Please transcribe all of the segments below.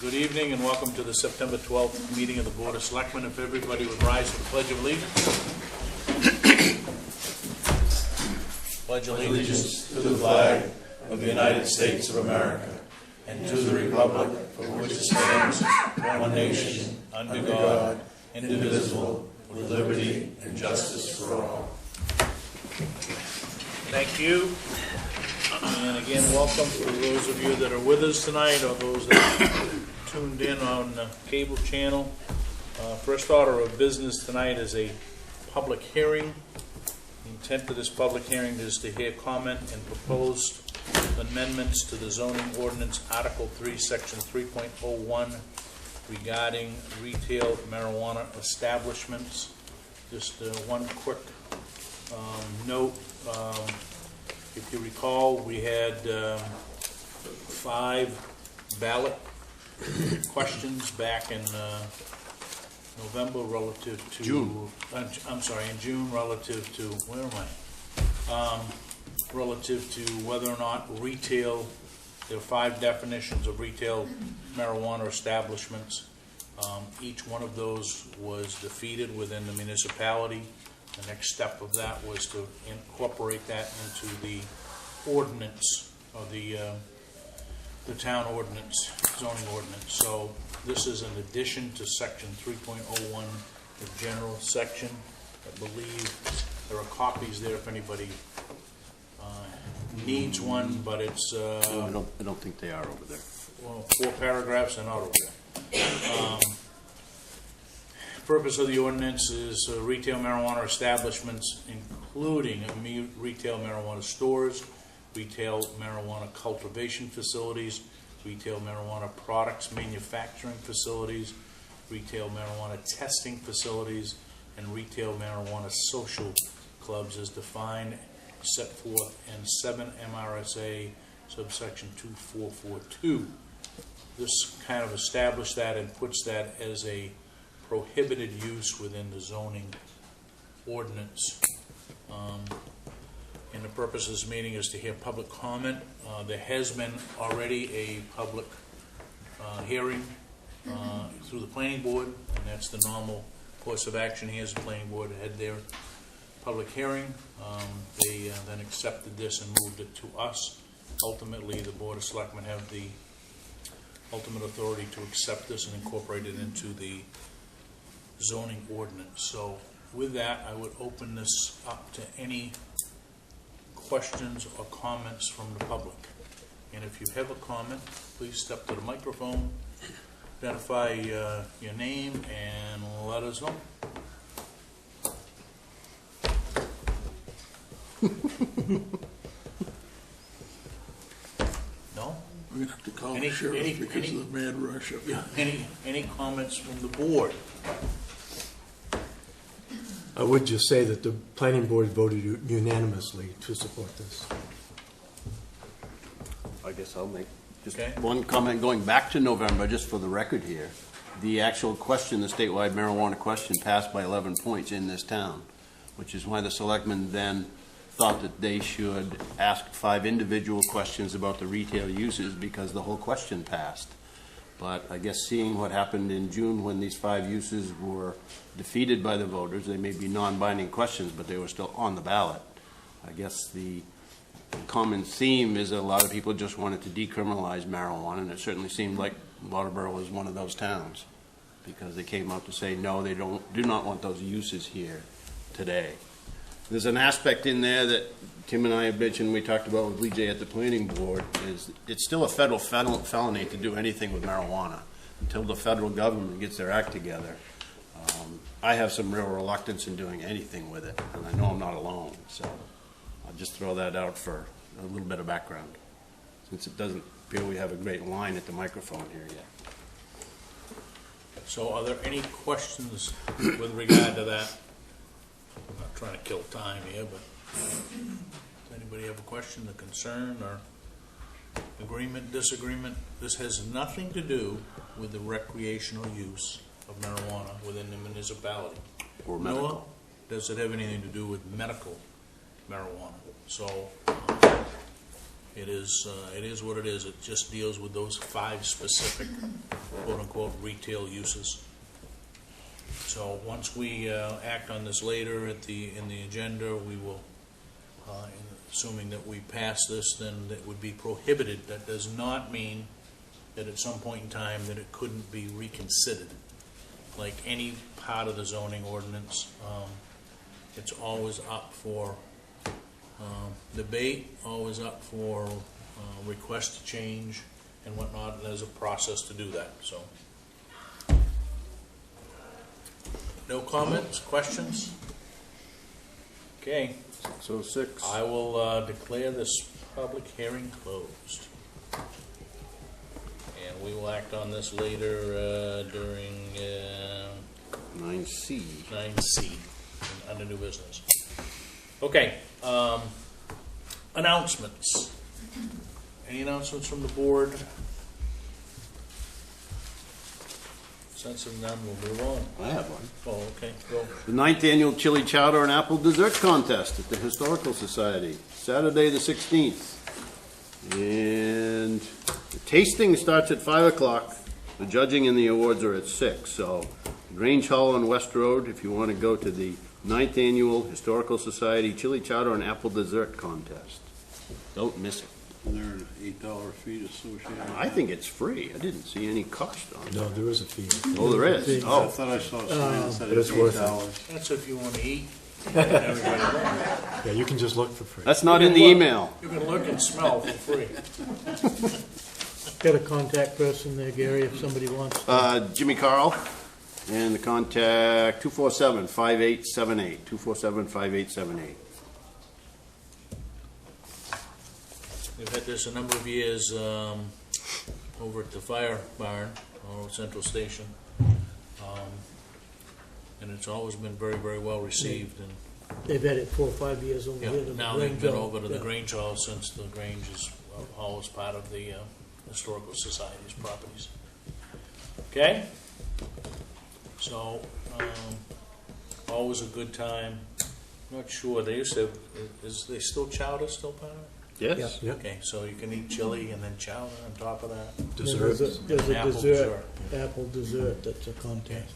Good evening and welcome to the September 12th meeting of the Board of Selectmen. If everybody would rise for the Pledge of Allegiance. Pledge Allegiance to the flag of the United States of America and to the republic for which it stands, one nation, under God, indivisible, with liberty and justice for all. Thank you. And again, welcome for those of you that are with us tonight or those that tuned in on the cable channel. First order of business tonight is a public hearing. The intent of this public hearing is to hear comment and proposed amendments to the Zoning Ordinance Article 3, Section 3.01 regarding retail marijuana establishments. Just one quick note. If you recall, we had 5 ballot questions back in November relative to June. I'm sorry, in June relative to where am I? Relative to whether or not retail. There are 5 definitions of retail marijuana establishments. Each one of those was defeated within the municipality. The next step of that was to incorporate that into the ordinance, or the town ordinance, zoning ordinance. So this is an addition to section 3.01, the general section. I believe there are copies there if anybody needs one, but it's... I don't think they are over there. Well, 4 paragraphs and not over there. Purpose of the ordinance is retail marijuana establishments, including retail marijuana stores, retail marijuana cultivation facilities, retail marijuana products manufacturing facilities, retail marijuana testing facilities, and retail marijuana social clubs as defined, set forth in 7 M.R.S.A. subsection 2442. This kind of established that and puts that as a prohibited use within the zoning ordinance. And the purpose of this meeting is to hear public comment. There has been already a public hearing through the planning board, and that's the normal course of action here. As the planning board had their public hearing, they then accepted this and moved it to us. Ultimately, the Board of Selectmen have the ultimate authority to accept this and incorporate it into the zoning ordinance. So with that, I would open this up to any questions or comments from the public. And if you have a comment, please step to the microphone, identify your name, and let us know. No? We're going to have to call the sheriff because of the mad rush up here. Any comments from the board? I would just say that the planning board voted unanimously to support this. I guess I'll make just Okay. one comment going back to November, just for the record here. The actual question, the statewide marijuana question, passed by 11 points in this town, which is why the selectmen then thought that they should ask 5 individual questions about the retail uses because the whole question passed. But I guess seeing what happened in June when these 5 uses were defeated by the voters, they may be non-binding questions, but they were still on the ballot. I guess the common theme is that a lot of people just wanted to decriminalize marijuana, and it certainly seemed like Waterboro was one of those towns because they came out to say, no, they do not want those uses here today. There's an aspect in there that Tim and I have mentioned, we talked about with Lee J at the planning board, is it's still a federal felony to do anything with marijuana until the federal government gets their act together. I have some real reluctance in doing anything with it, and I know I'm not alone, so I'll just throw that out for a little bit of background, since it doesn't appear we have a great line at the microphone here yet. So are there any questions with regard to that? I'm not trying to kill time here, but does anybody have a question, a concern, or agreement, disagreement? This has nothing to do with the recreational use of marijuana within the municipality. Or medical. Nor does it have anything to do with medical marijuana. So it is what it is. It just deals with those 5 specific quote-unquote retail uses. So once we act on this later in the agenda, we will, assuming that we pass this, then it would be prohibited. That does not mean that at some point in time that it couldn't be reconsidered. Like any part of the zoning ordinance, it's always up for debate, always up for request to change and whatnot, and there's a process to do that, so. No comments, questions? Okay, So 6. I will declare this public hearing closed. And we will act on this later during 9C. 9C, under new business. Okay, announcements. Any announcements from the board? Sense of none, we'll move on. I have one. Oh, okay, go. The 9th Annual Chili Chowder and Apple Dessert Contest at the Historical Society, Saturday the 16th. And the tasting starts at 5 o'clock. The judging and the awards are at 6. So Grange Hall on West Road, if you want to go to the 9th Annual Historical Society Chili Chowder and Apple Dessert Contest. Don't miss it. Is there an $8 fee associated? I think it's free. I didn't see any cost on it. No, there is a fee. Oh, there is? I Oh, thought I saw a sign that said but it's it's worth it. $8. That's if you want to eat. Everybody look. Yeah, you can just look for free. that's not in the Look. email. You can look and smell for free. Got a contact person there, Gary, if somebody wants to. Jimmy Carl, and the contact 247-5878, 247-5878. We've had this a number of years over at the fire barn, or Central Station. And it's always been very, very well received. And They've had it 4 or 5 years over yeah, here. to the now they've Grange been Hall. over to the Yeah. Grange Hall since the Grange is always part of the Historical Society's properties. Okay? So, always a good time. Not sure, they used to, is they still chowder still part of it? Yes? Yeah, Okay, so you can eat chili and then chowder on top of that. And desserts. There's a Apple dessert, apple dessert, that's a contest.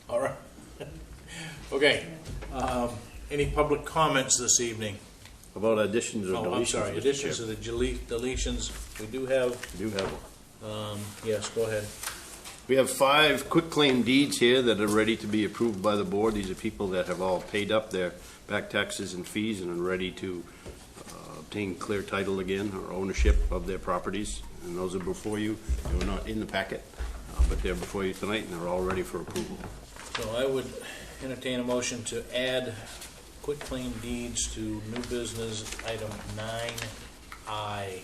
All right. Okay. Any public comments this evening? About additions or deletions? Oh, I'm sorry, Mr. additions Chair? to the deletions. We do have, We do have one. yes, go ahead. We have 5 quitclaim deeds here that are ready to be approved by the board. These are people that have all paid up their back taxes and fees and are ready to obtain clear title again or ownership of their properties. And those are before you. They were not in the packet, but they're before you tonight and they're all ready for approval. So I would entertain a motion to add quitclaim deeds to new business item 9I.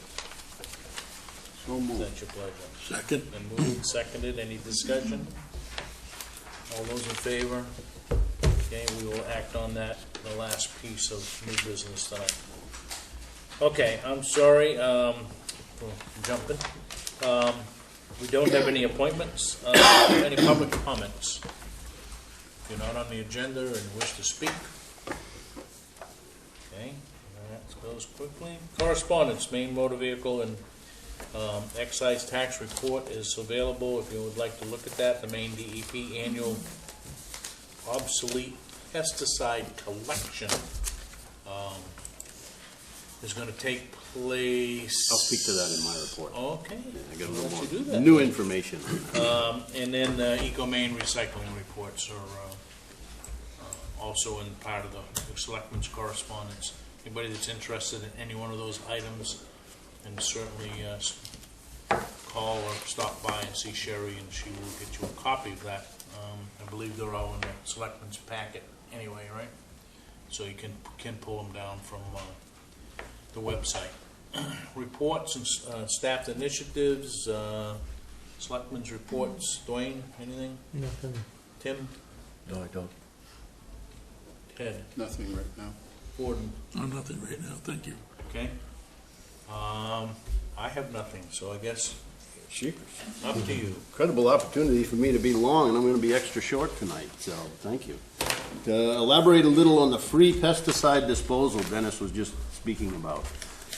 So Is moved. that your pleasure? Second. Been moved and seconded. Any discussion? All those in favor? Okay, we will act on that, the last piece of new business tonight. Okay, I'm sorry for jumping. We don't have any appointments. Any public comments? If you're not on the agenda and wish to speak. Okay, that goes quickly. Correspondence, Maine Motor Vehicle and Excise Tax Report is available if you would like to look at that. The Maine DEP Annual Obsolete Pesticide Collection is going to take place. I'll speak to that in my report. Okay. I got a Why don't you do little that? more new information. And then the ecomaine recycling reports are also in part of the Selectmen's correspondence. Anybody that's interested in any one of those items, and certainly call or stop by and see Sherry, and she will get you a copy of that. I believe they're all in the Selectmen's packet anyway, right? So you can pull them down from the website. Reports and staff initiatives, Selectmen's reports. Dwayne, anything? Nothing. Tim? No, I don't. Ted? Nothing right now. Gordon? Oh, nothing right now, thank you. Okay. I have nothing, so I guess Cheers. up to you. Incredible opportunity for me to be long, and I'm going to be extra short tonight, so thank you. To elaborate a little on the free pesticide disposal Dennis was just speaking about.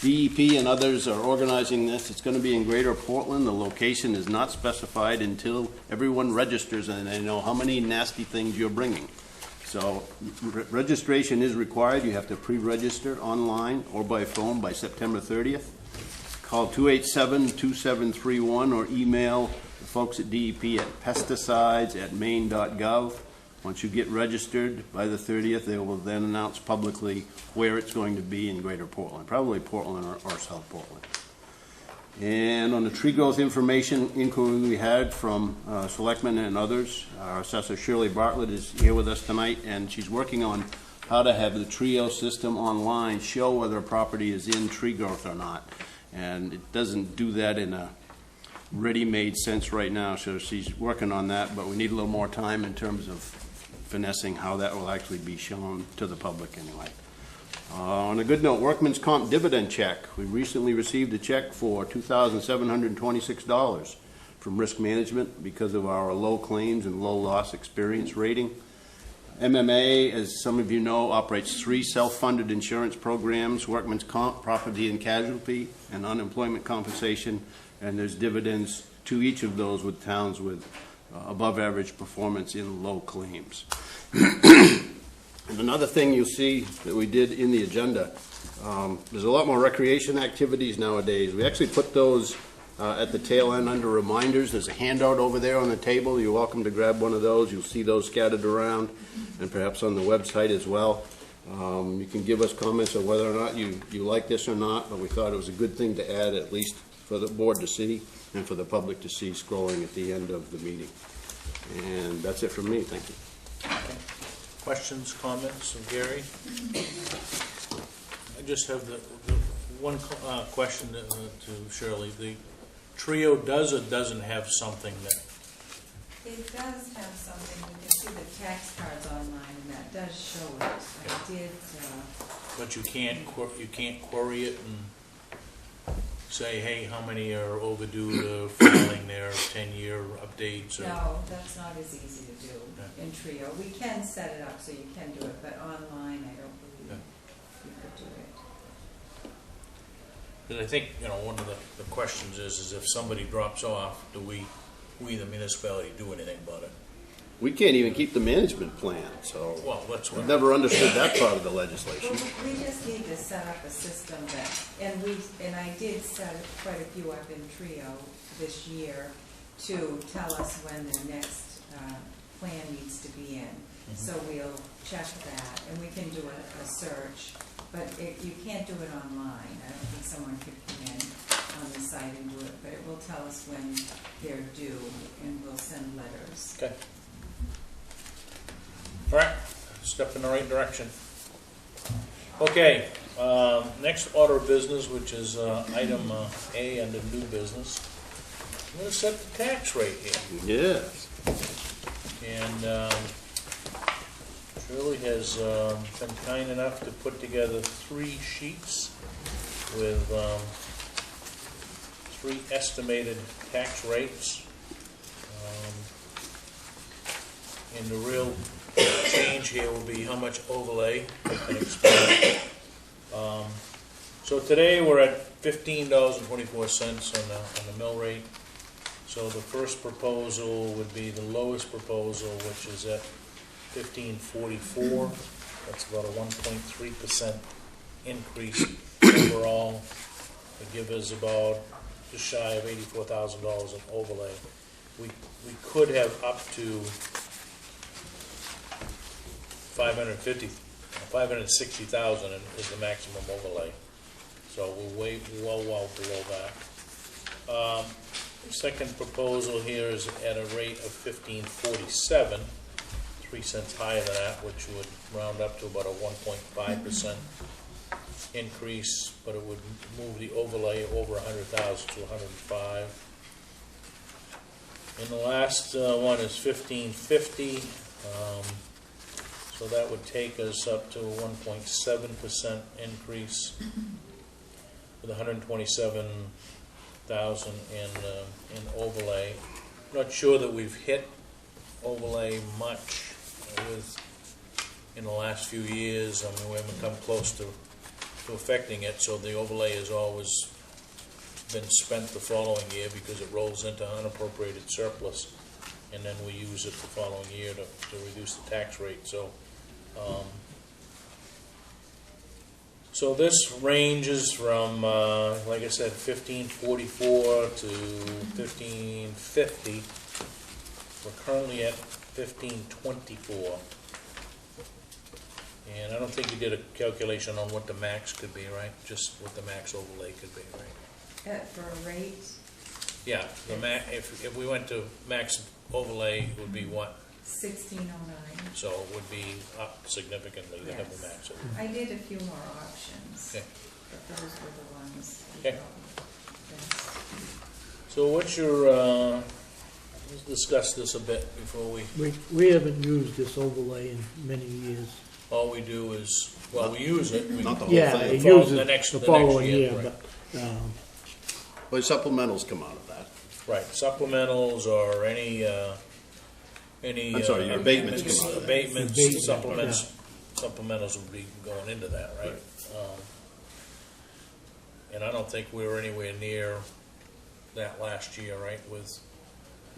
DEP and others are organizing this. It's going to be in Greater Portland. The location is not specified until everyone registers and they know how many nasty things you're bringing. So registration is required. You have to pre-register online or by phone by September 30th. Call 287-2731 or email the folks at DEP at pesticides@maine.gov. Once you get registered by the 30th, they will then announce publicly where it's going to be in Greater Portland, probably Portland or South Portland. And on the tree growth information inquiry we had from Selectmen and others, our assessor Shirley Bartlett is here with us tonight, and she's working on how to have the Trio system online show whether a property is in tree growth or not. And it doesn't do that in a ready-made sense right now, so she's working on that, but we need a little more time in terms of finessing how that will actually be shown to the public anyway. On a good note, workman's comp dividend check. We recently received a check for $2,726 from Risk Management because of our low claims and low loss experience rating. MMA, as some of you know, operates 3 self-funded insurance programs: workman's comp, property and casualty, and unemployment compensation, and there's dividends to each of those with towns with above average performance in low claims. And another thing you'll see that we did in the agenda, there's a lot more recreation activities nowadays. We actually put those at the tail end under reminders. There's a handout over there on the table. You're welcome to grab one of those. You'll see those scattered around and perhaps on the website as well. You can give us comments on whether or not you like this or not, but we thought it was a good thing to add, at least for the board to see and for the public to see scrolling at the end of the meeting. And that's it from me. Thank you. Okay. Questions, comments from Gary? I just have the one question to Shirley. The Trio does or doesn't have something that... It does have something. You can see the tax cards online, and that does show it. I did. But you can't query it and say, hey, how many are overdue to filing their 10-year updates? Or... No, that's not as easy to do in Trio. We can set it up so you can do it, but online, I don't believe you could do it. Because I think, one of the questions is if somebody drops off, do we, the municipality, do anything about it? We can't even keep the management plan, so Well, that's what... I've never understood that part of the legislation. Well, we just need to set up a system that, and I did set quite a few up in Trio this year to tell us when the next plan needs to be in. So we'll check that, and we can do a search, but you can't do it online. I don't think someone could come in on the site and do it, but it will tell us when they're due, and we'll send letters. Okay. All right, step in the right direction. Okay, next order of business, which is item A under new business. I'm going to set the tax rate here. Yes. And Shirley has been kind enough to put together 3 sheets with 3 estimated tax rates. And the real change here will be how much overlay can explain. So today we're at $15.24 on the mill rate. So the first proposal would be the lowest proposal, which is at $15.44. That's about a 1.3% increase overall. To give us about just shy of $84,000 in overlay. We could have up to $560,000 is the maximum overlay. So we're well below that. The second proposal here is at a rate of $15.47, 3 cents higher than that, which would round up to about a 1.5% increase, but it would move the overlay over 100,000 to 105. And the last one is $15.50. So that would take us up to a 1.7% increase with 127,000 in overlay. I'm not sure that we've hit overlay much in the last few years. I mean, we haven't come close to to affecting it, so the overlay has always been spent the following year because it rolls into unappropriated surplus, and then we use it the following year to reduce the tax rate, so. So this ranges from, like I said, 1544 to 1550. We're currently at 1524. And I don't think you did a calculation on what the max could be, right? Just what the max overlay could be, right? For a rate, Yeah, the if we went to max overlay, it would be what? 1609. So it would be up significantly to have the Yes. max overlay. I did a few more options, Okay. but those were the ones. we Okay. thought best. So what's your, let's discuss this a bit before We haven't used this overlay in many years. all we do is, well, we use it. we- Not the whole Yeah, thing. it Follow uses the next- the the next following year, year, right. but, But supplementals come out of that. Right, supplementals or any. I'm sorry, your abatements come out of that. Abatements, Abatement, supplements, supplementals would be going into that, right? And I don't think we were anywhere near that last year, right, with,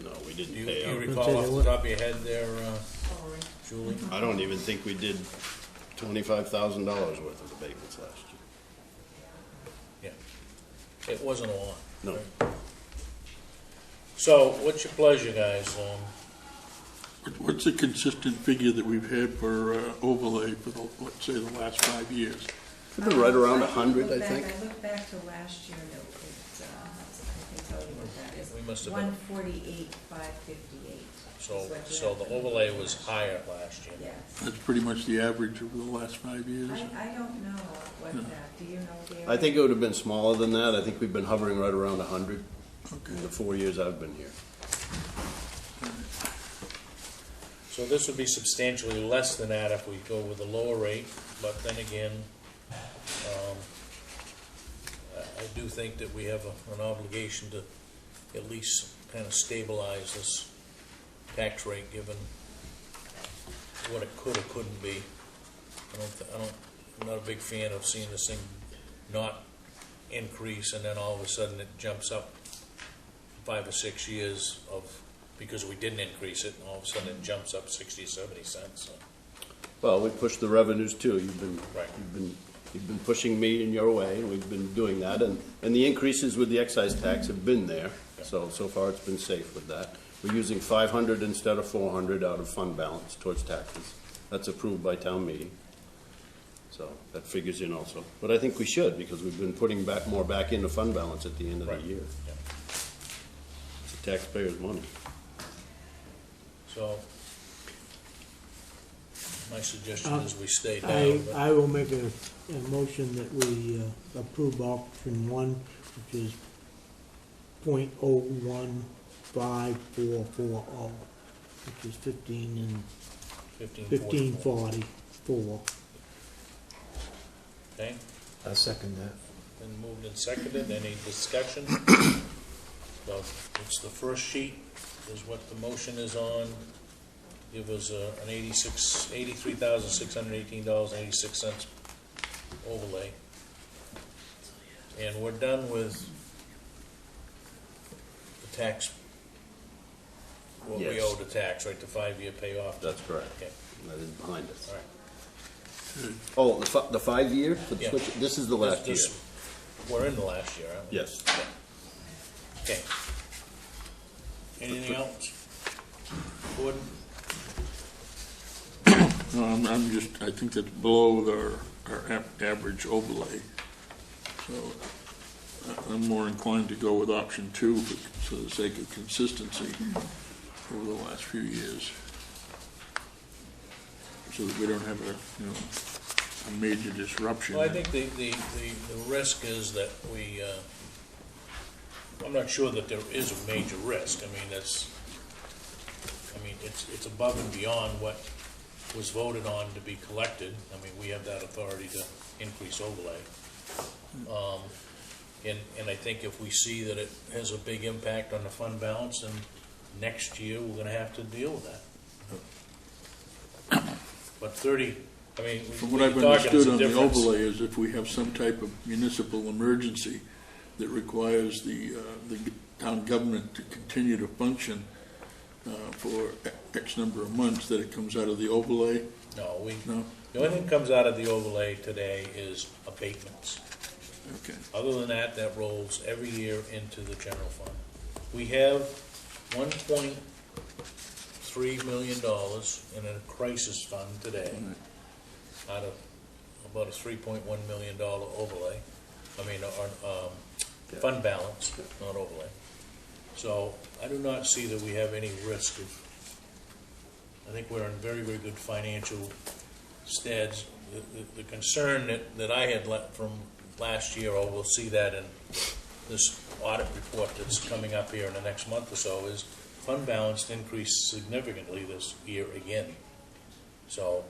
No, we do didn't you pay out. recall off the top of your head there, Sorry. Julie? I don't even think we did $25,000 worth of abatements last year. Yeah. It wasn't a lot. No. right? So, what's your pleasure, guys? What's the consistent figure that we've had for overlay for the, let's say, the last 5 years? It's been right around I can 100, look I back- think. I looked back to last year, no, I can tell you what that is. We must have been, 148,558. so the overlay was higher last year. Yes. That's pretty much the average over the last 5 years. I don't know what that, do you know, Gary? I think it would have been smaller than that. I think we've been hovering right around 100 in the 4 years I've been here. So this would be substantially less than that if we go with a lower rate, but then again, I do think that we have an obligation to at least kind of stabilize this tax rate, given what it could or couldn't be. I'm not a big fan of seeing this thing not increase and then all of a sudden it jumps up 5 or 6 years because we didn't increase it, and all of a sudden it jumps up 60 or 70 cents. So. Well, we pushed the revenues too. Right. You've been pushing me in your way, and we've been doing that. And the increases with the excise tax have been there. So far it's been safe with that. We're using 500 instead of 400 out of fund balance towards taxes. That's approved by town meeting. So that figures in also. But I think we should, because we've been putting more back into fund balance at the end of Right. the year. Yeah. It's the taxpayers' money. So, my suggestion is we stay down. but- I will make a motion that we approve option one, which is .0154440, which is 1540. Okay, I second that. been moved and seconded, any discussion? So, it's the first sheet, is what the motion is on. Give us an $83,618.86 overlay. And we're done with the tax, what we Yes. owe the tax, right, the 5-year payoff? That's correct. Okay, That is behind us. all right. Oh, the 5 year? Yeah. This is the last year. We're in the last year, aren't we? Yes. Okay. Anything else? Gordon? No, I think that's below our average overlay. So I'm more inclined to go with option two for the sake of consistency over the last few years. So that we don't have a major disruption. Well, I think the risk is that I'm not sure that there is a major risk. I mean, it's above and beyond what was voted on to be collected. I mean, we have that authority to increase overlay. And I think if we see that it has a big impact on the fund balance, then next year we're gonna have to deal with that. But I mean, From what I've you're talking, it's understood a on the difference. overlay is if we have some type of municipal emergency that requires the town government to continue to function for X number of months, that it comes out of the overlay. No, No? the only thing that comes out of the overlay today is abatements. Okay. Other than that, that rolls every year into the general fund. We have $1.3 million in a crisis fund today, out of about a $3.1 million overlay. Fund balance, not overlay. So I do not see that we have any risk of, I think we're in very, very good financial steads. The concern that I had from last year, we'll see that in this audit report that's coming up here in the next month or so, is fund balance increased significantly this year again. So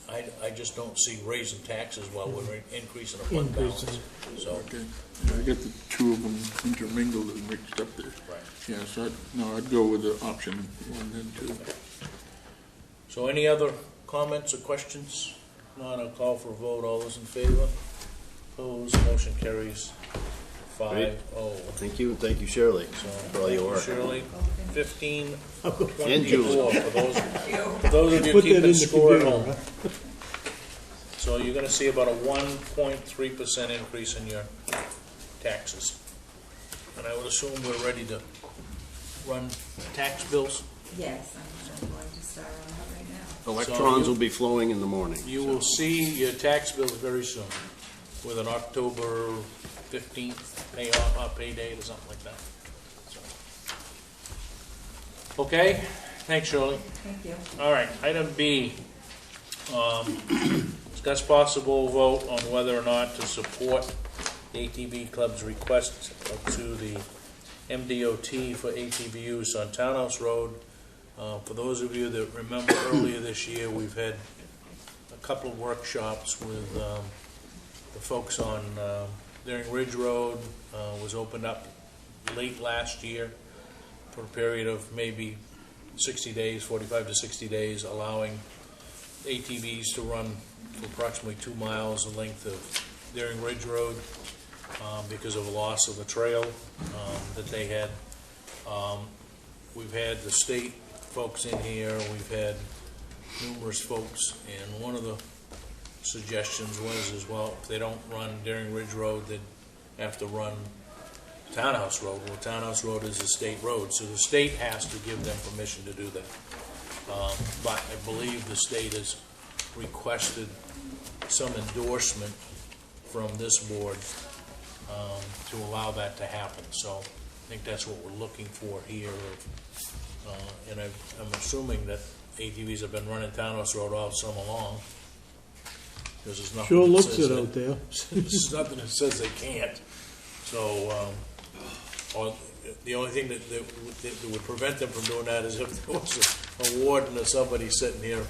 I just don't see raising taxes while we're increasing the fund balance. So, Okay. Yeah, I get the two of them intermingled and mixed up there. right. Yeah, so I'd go with the option 1 and 2. So any other comments or questions? Not, I'll call for a vote. All those in favor? Opposed? Motion carries 5-0. Thank you, and thank you, Shirley, So, for all your work. Shirley, 15-24 And Julie. for those of you Put that in keeping the score at computer, home. So you're gonna see about a 1.3% increase in your taxes. And I would assume we're ready to run tax bills. Yes, I'm going to start on that right now. Electrons will be flowing in the morning. You will see your tax bills very soon, with an October 15th pay date or something like that. So. Okay, thanks, Shirley. Thank you. All right, item B, discuss possible vote on whether or not to support the ATV Club's request to the MDOT for ATV use on Townhouse Road. For those of you that remember earlier this year, we've had a couple of workshops with the folks on Daring Ridge Road. Was opened up late last year for a period of maybe 60 days, 45 to 60 days, allowing ATVs to run for approximately 2 miles the length of Daring Ridge Road because of a loss of the trail that they had. We've had the state folks in here, we've had numerous folks, and one of the suggestions was as well, if they don't run Daring Ridge Road, they'd have to run Townhouse Road. Well, Townhouse Road is a state road, so the state has to give them permission to do that. But I believe the state has requested some endorsement from this board to allow that to happen. So I think that's what we're looking for here. And I'm assuming that ATVs have been running Townhouse Road all summer long. Because there's nothing Sure that looks says it that- out there. There's nothing that says they can't. So, or the only thing that would prevent them from doing that is if there was a warden or somebody sitting here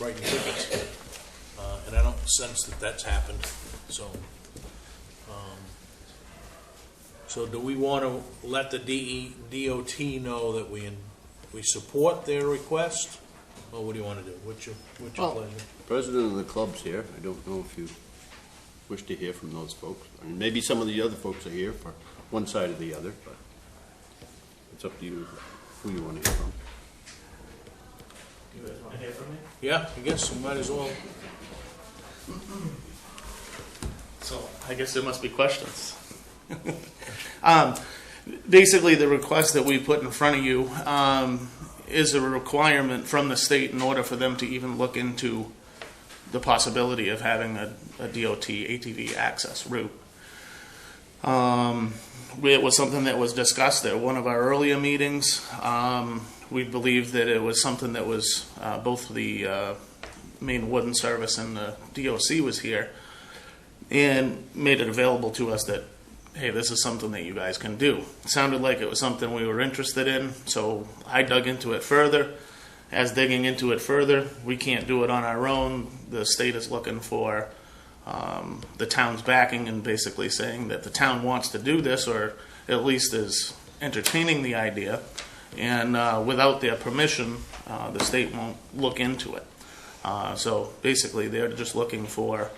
writing tickets. And I don't sense that that's happened. So, so do we want to let the DOT know that we support their request? Or what do you want to do? What's your pleasure? President of the club's here. I don't know if you wish to hear from those folks. I mean, maybe some of the other folks are here for one side or the other, but it's up to you who you want to hear from. You guys want to hear from me? Yeah, I guess we might as well. So I guess there must be questions. Basically, the request that we put in front of you is a requirement from the state in order for them to even look into the possibility of having a DOT ATV access route. It was something that was discussed at one of our earlier meetings. We believed that it was something that was both the Maine Wooden Service and the DOC was here and made it available to us that, hey, this is something that you guys can do. It sounded like it was something we were interested in, so I dug into it further. As digging into it further, we can't do it on our own. The state is looking for the town's backing and basically saying that the town wants to do this, or at least is entertaining the idea, and without their permission, the state won't look into it. So basically, they're just looking for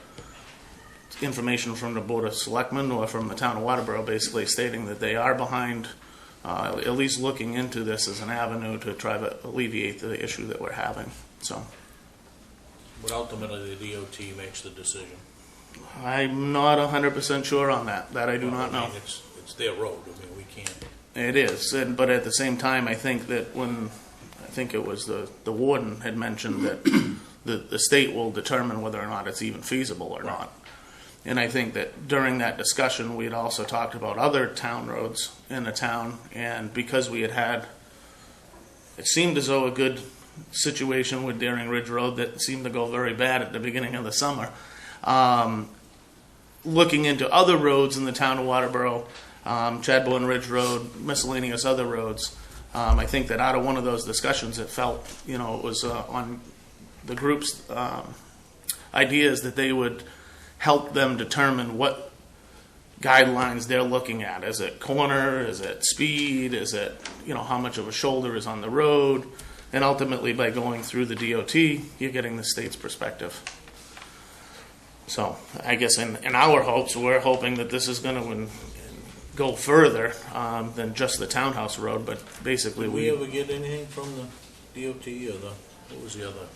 information from the Board of Selectmen or from the town of Waterboro, basically stating that they are behind, at least looking into this as an avenue to try to alleviate the issue that we're having. So But ultimately, the DOT makes the decision. I'm not 100% sure on that. That I do not know. I mean, it's their road. I mean, we can't. It is, but at the same time, I think that I think it was the warden had mentioned that the state will determine whether or not it's even feasible or not. And I think that during that discussion, we had also talked about other town roads in the town, and because we had it seemed as though a good situation with Deering Ridge Road that seemed to go very bad at the beginning of the summer. Looking into other roads in the town of Waterboro, Chadbourne Ridge Road, miscellaneous other roads, I think that out of one of those discussions, it felt, it was on the group's ideas that they would help them determine what guidelines they're looking at. Is it corner? Is it speed? Is it, how much of a shoulder is on the road? And ultimately, by going through the DOT, you're getting the state's perspective. So I guess in our hopes, we're hoping that this is going to go further than just the townhouse road, but basically Did we ever get anything from the DOT or what was the other?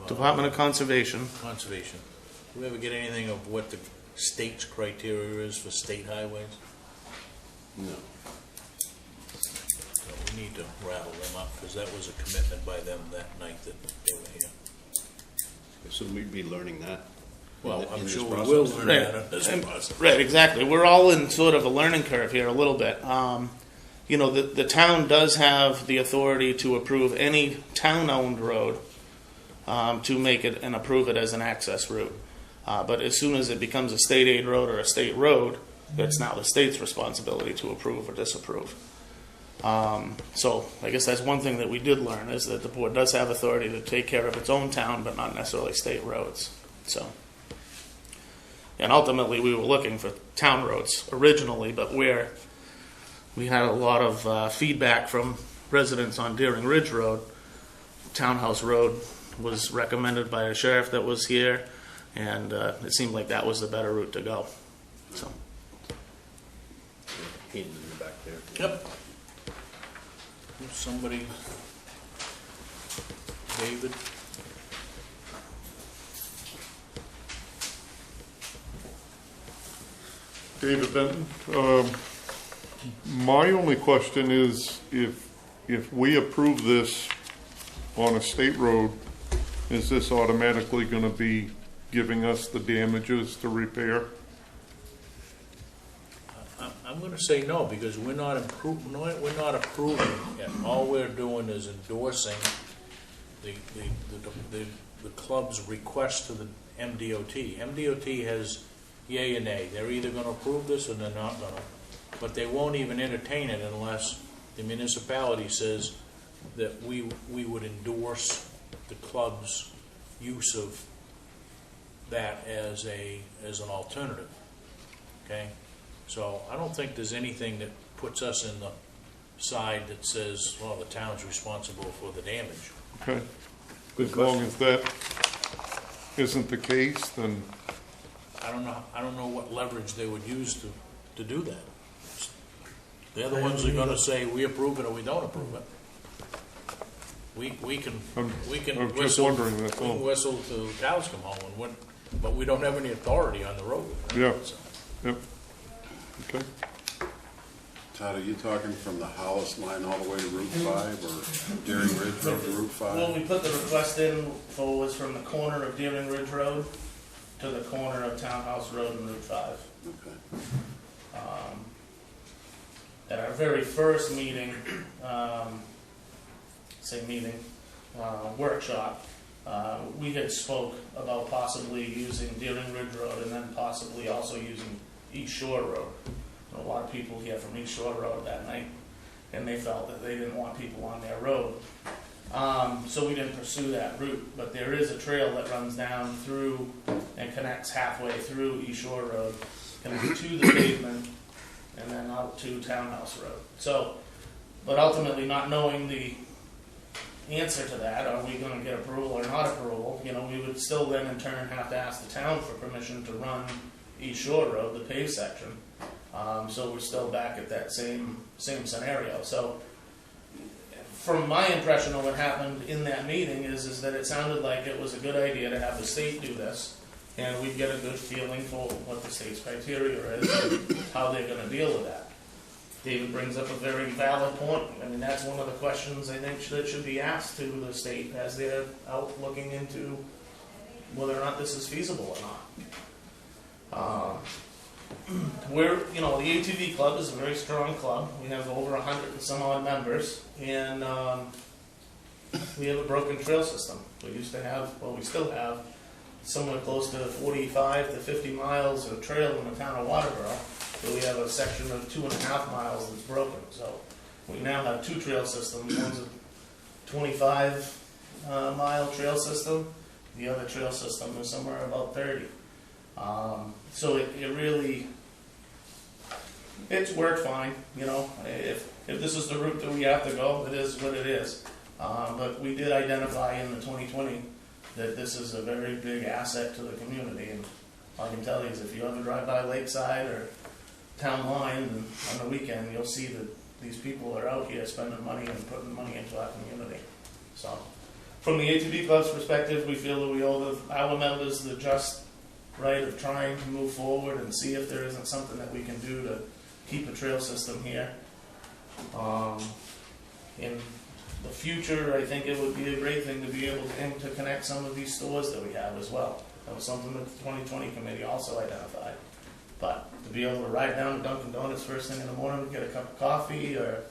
Department of Conservation. Conservation. Do we ever get anything of what the state's criteria is for state highways? No. So we need to rattle them up, because that was a commitment by them that night that they were here. So we'd be learning that. Well, in I'm this sure we process. will learn Right. that in this process. Right, exactly. We're all in sort of a learning curve here a little bit. The town does have the authority to approve any town-owned road to make it and approve it as an access route. But as soon as it becomes a state aid road or a state road, it's now the state's responsibility to approve or disapprove. So I guess that's one thing that we did learn, is that the board does have authority to take care of its own town, but not necessarily state roads. So, and ultimately we were looking for town roads originally, but we had a lot of feedback from residents on Deering Ridge Road. Townhouse Road was recommended by a sheriff that was here, and it seemed like that was the better route to go. So. Hayden in the back there. Yep. Somebody, David? David Benton. My only question is, if we approve this on a state road, is this automatically going to be giving us the damages to repair? I'm going to say no, because we're not approving it. All we're doing is endorsing the club's request to the MDOT. MDOT has yay and nay. They're either going to approve this or they're not going to. But they won't even entertain it unless the municipality says that we would endorse the club's use of that as an alternative. Okay? So I don't think there's anything that puts us in the side that says, well, the town's responsible for the damage. Okay. Good As long as that isn't the case, then I don't know what leverage they would use to do that. They're the ones that are gonna say, we approve it or we don't approve it. We can I'm just whistle, wondering, that's we can all. whistle till cows come home, but we don't have any authority on the road. Right? Yeah. So, Yep. Okay. Todd, are you talking from the Hollis line all the way to Route 5 or Deering Ridge Road to Route 5? Well, we put the request in was from the corner of Deering Ridge Road to the corner of Townhouse Road and Route 5. Okay. At our very first meeting, workshop, we had spoke about possibly using Deering Ridge Road and then possibly also using East Shore Road. A lot of people here from East Shore Road that night, and they felt that they didn't want people on their road. So we didn't pursue that route, but there is a trail that runs down through and connects halfway through East Shore Road, connects to the pavement, and then out to Townhouse Road. So, but ultimately not knowing the answer to that. Are we gonna get approval or not approval? You know, we would still then in turn have to ask the town for permission to run East Shore Road, the paved section. So we're still back at that same scenario. So from my impression of what happened in that meeting is that it sounded like it was a good idea to have the state do this, and we'd get a good feeling for what the state's criteria is and how they're gonna deal with that. David brings up a very valid point. I mean, that's one of the questions I think that should be asked to the state as they're out looking into whether or not this is feasible or not. We're, you know, the ATV club is a very strong club. We have over 100 and some odd members, and we have a broken trail system. We used to have, well, we still have, somewhere close to 45 to 50 miles of trail in the town of Waterboro. So we have a section of 2.5 miles that's broken. So we now have two trail systems. One's a 25 mile trail system. The other trail system is somewhere about 30. So it really, it's worked fine, you know. If this is the route that we have to go, it is what it is. But we did identify in the 2020 that this is a very big asset to the community. And all I can tell you is if you ever drive by Lakeside or Town Line and on the weekend, you'll see that these people are out here spending money and putting money into our community. So from the ATV Club's perspective, we feel that we owe our members the just right of trying to move forward and see if there isn't something that we can do to keep a trail system here. In the future, I think it would be a great thing to be able to connect some of these stores that we have as well. That was something that the 2020 committee also identified. But to be able to ride down to Dunkin' Donuts first thing in the morning to get a cup of coffee, or,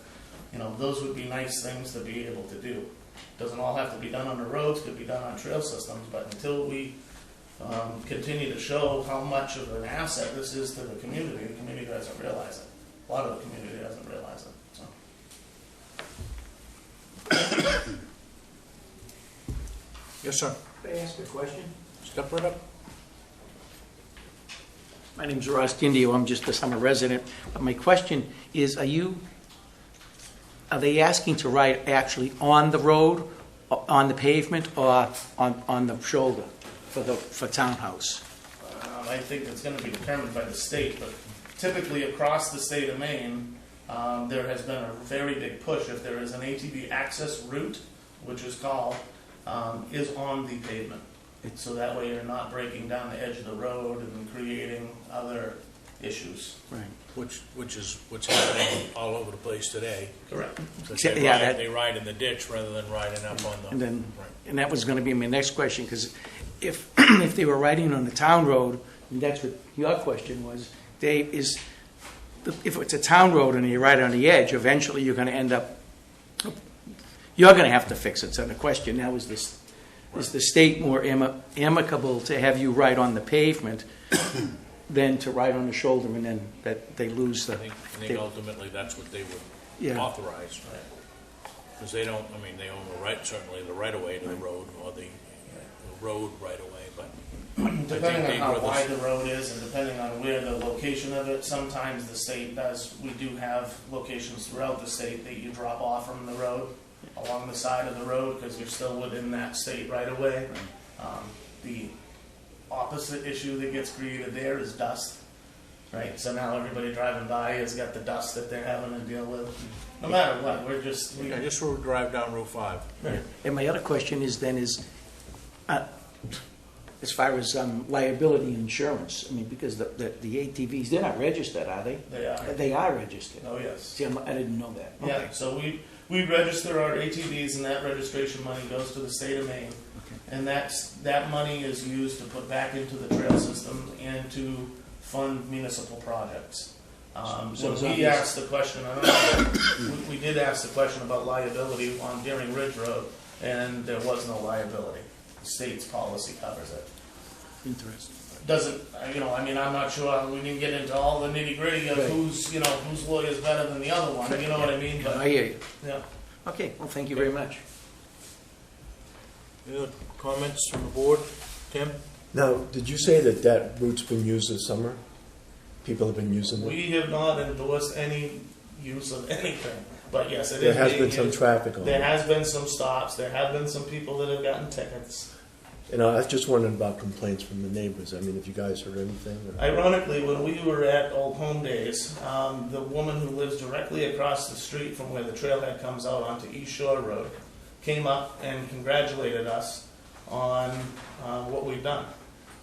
you know, those would be nice things to be able to do. Doesn't all have to be done on the roads, could be done on trail systems, but until we continue to show how much of an asset this is to the community doesn't realize it. A lot of the community doesn't realize it. So. Yes, sir. Can I ask a question? Step right up. My name's Ross Dindio. I'm just a summer resident. But my question is, are they asking to ride actually on the road, on the pavement, or on the shoulder for townhouse? I think it's going to be determined by the state, but typically across the state of Maine, there has been a very big push. If there is an ATV access route, which is called, is on the pavement. So that way you're not breaking down the edge of the road and creating other issues. Right. Which is what's happening all over the place today. Correct. Because Yeah, they ride in the ditch rather than riding up on the. And then, Right. and that was going to be my next question, because if if they were riding on the town road, and that's what your question was, if it's a town road and you're right on the edge, eventually you're going to end up. You're going to have to fix it. So the question now is this. Is the state more amicable to have you ride on the pavement than to ride on the shoulder, and then that they lose the... I think ultimately that's what they would Yeah. authorize. Because they don't, I mean, they own the right, certainly the right of way to the road, or the road right of way, but Depending on how wide the road is and depending on where the location of it, sometimes the state does, we do have locations throughout the state that you drop off from the road, along the side of the road, because you're still within that state right away. The opposite issue that gets created there is dust, right? So now everybody driving by has got the dust that they're having to deal with. No matter what, we're just... I just drive down Route 5. Right. And my other question is then as far as liability insurance, I mean, because the ATVs, they're not registered, are they? They are. They are registered. Oh, yes. See, I didn't know that. Okay. Yeah, so we register our ATVs, and that registration money goes to the state of Maine. And that money is used to put back into the trail system and to fund municipal projects. So When we asked the question, we did ask the question about liability on Deering Ridge Road, and there was no liability. The state's policy covers it. Interesting. Doesn't, I mean, I'm not sure, we didn't get into all the nitty gritty of Right. whose lawyer's better than the other one, you know what I mean? But, I hear you. yeah. Okay, well, thank you very much. Any other comments from the board? Tim? Now, did you say that route's been used this summer? People have been using it? We have not endorsed any use of anything. But yes, it There is has being been some used. traffic on There it. has been some stops, there have been some people that have gotten tickets. And I was just wondering about complaints from the neighbors. I mean, if you guys heard anything? Or? Ironically, when we were at Old Home Days, the woman who lives directly across the street from where the trailhead comes out onto East Shore Road came up and congratulated us on what we've done.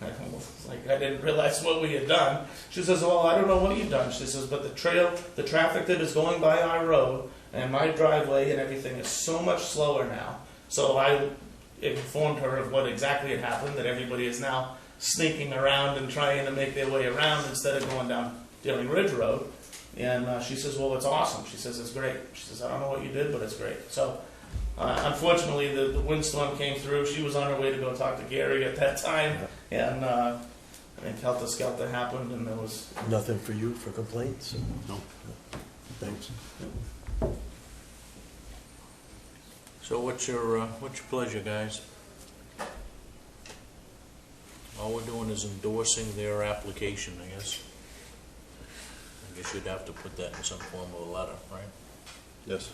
I didn't realize what we had done. She says, well, I don't know what you've done. She says, but the traffic that is going by our road and my driveway and everything is so much slower now. So I informed her of what exactly had happened, that everybody is now sneaking around and trying to make their way around instead of going down Deering Ridge Road. And she says, well, it's awesome. She says, it's great. She says, I don't know what you did, but it's great. So unfortunately, the windstorm came through. She was on her way to go talk to Gary at that time. And I think Helter Skelter happened, and there was... Nothing for you for complaints? No. Thanks. So what's your pleasure, guys? All we're doing is endorsing their application, I guess. I guess you'd have to put that in some form of a letter, right? Yes.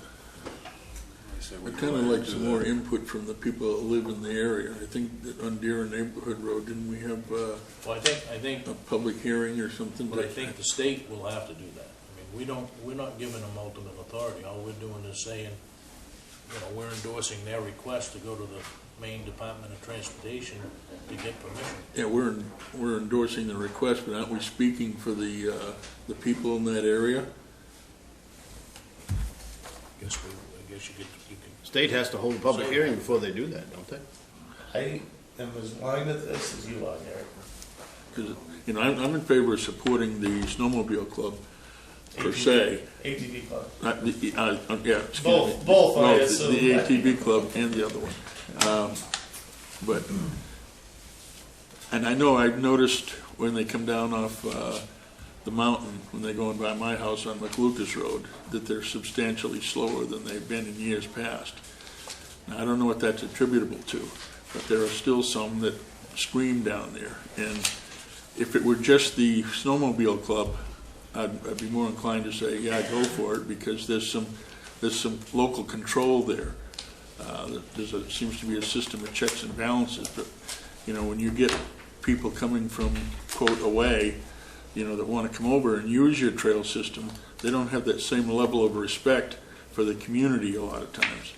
I'd kind of like some more input from the people that live in the area. I think that on Deer Neighborhood Road, didn't we have Well, I think, a public hearing or something? but I think the state will have to do that. I mean, we're not giving them ultimate authority. All we're doing is saying, we're endorsing their request to go to the Maine Department of Transportation to get permission. Yeah, we're endorsing the request, but aren't we speaking for the people in that area? I guess you could. State has to hold a public hearing before they do that, don't they? I am as blind at this as you are, Gary. Because, I'm in favor of supporting the snowmobile club per se. ATV club. Yeah, excuse me. Both, I No, assume. the ATV club and the other one. And I know I've noticed when they come down off the mountain, when they're going by my house on McLucas Road, that they're substantially slower than they've been in years past. Now, I don't know what that's attributable to, but there are still some that scream down there. And if it were just the snowmobile club, I'd be more inclined to say, yeah, go for it, because there's some local control there. Seems to be a system of checks and balances, but when you get people coming from quote away, that want to come over and use your trail system, they don't have that same level of respect for the community a lot of times.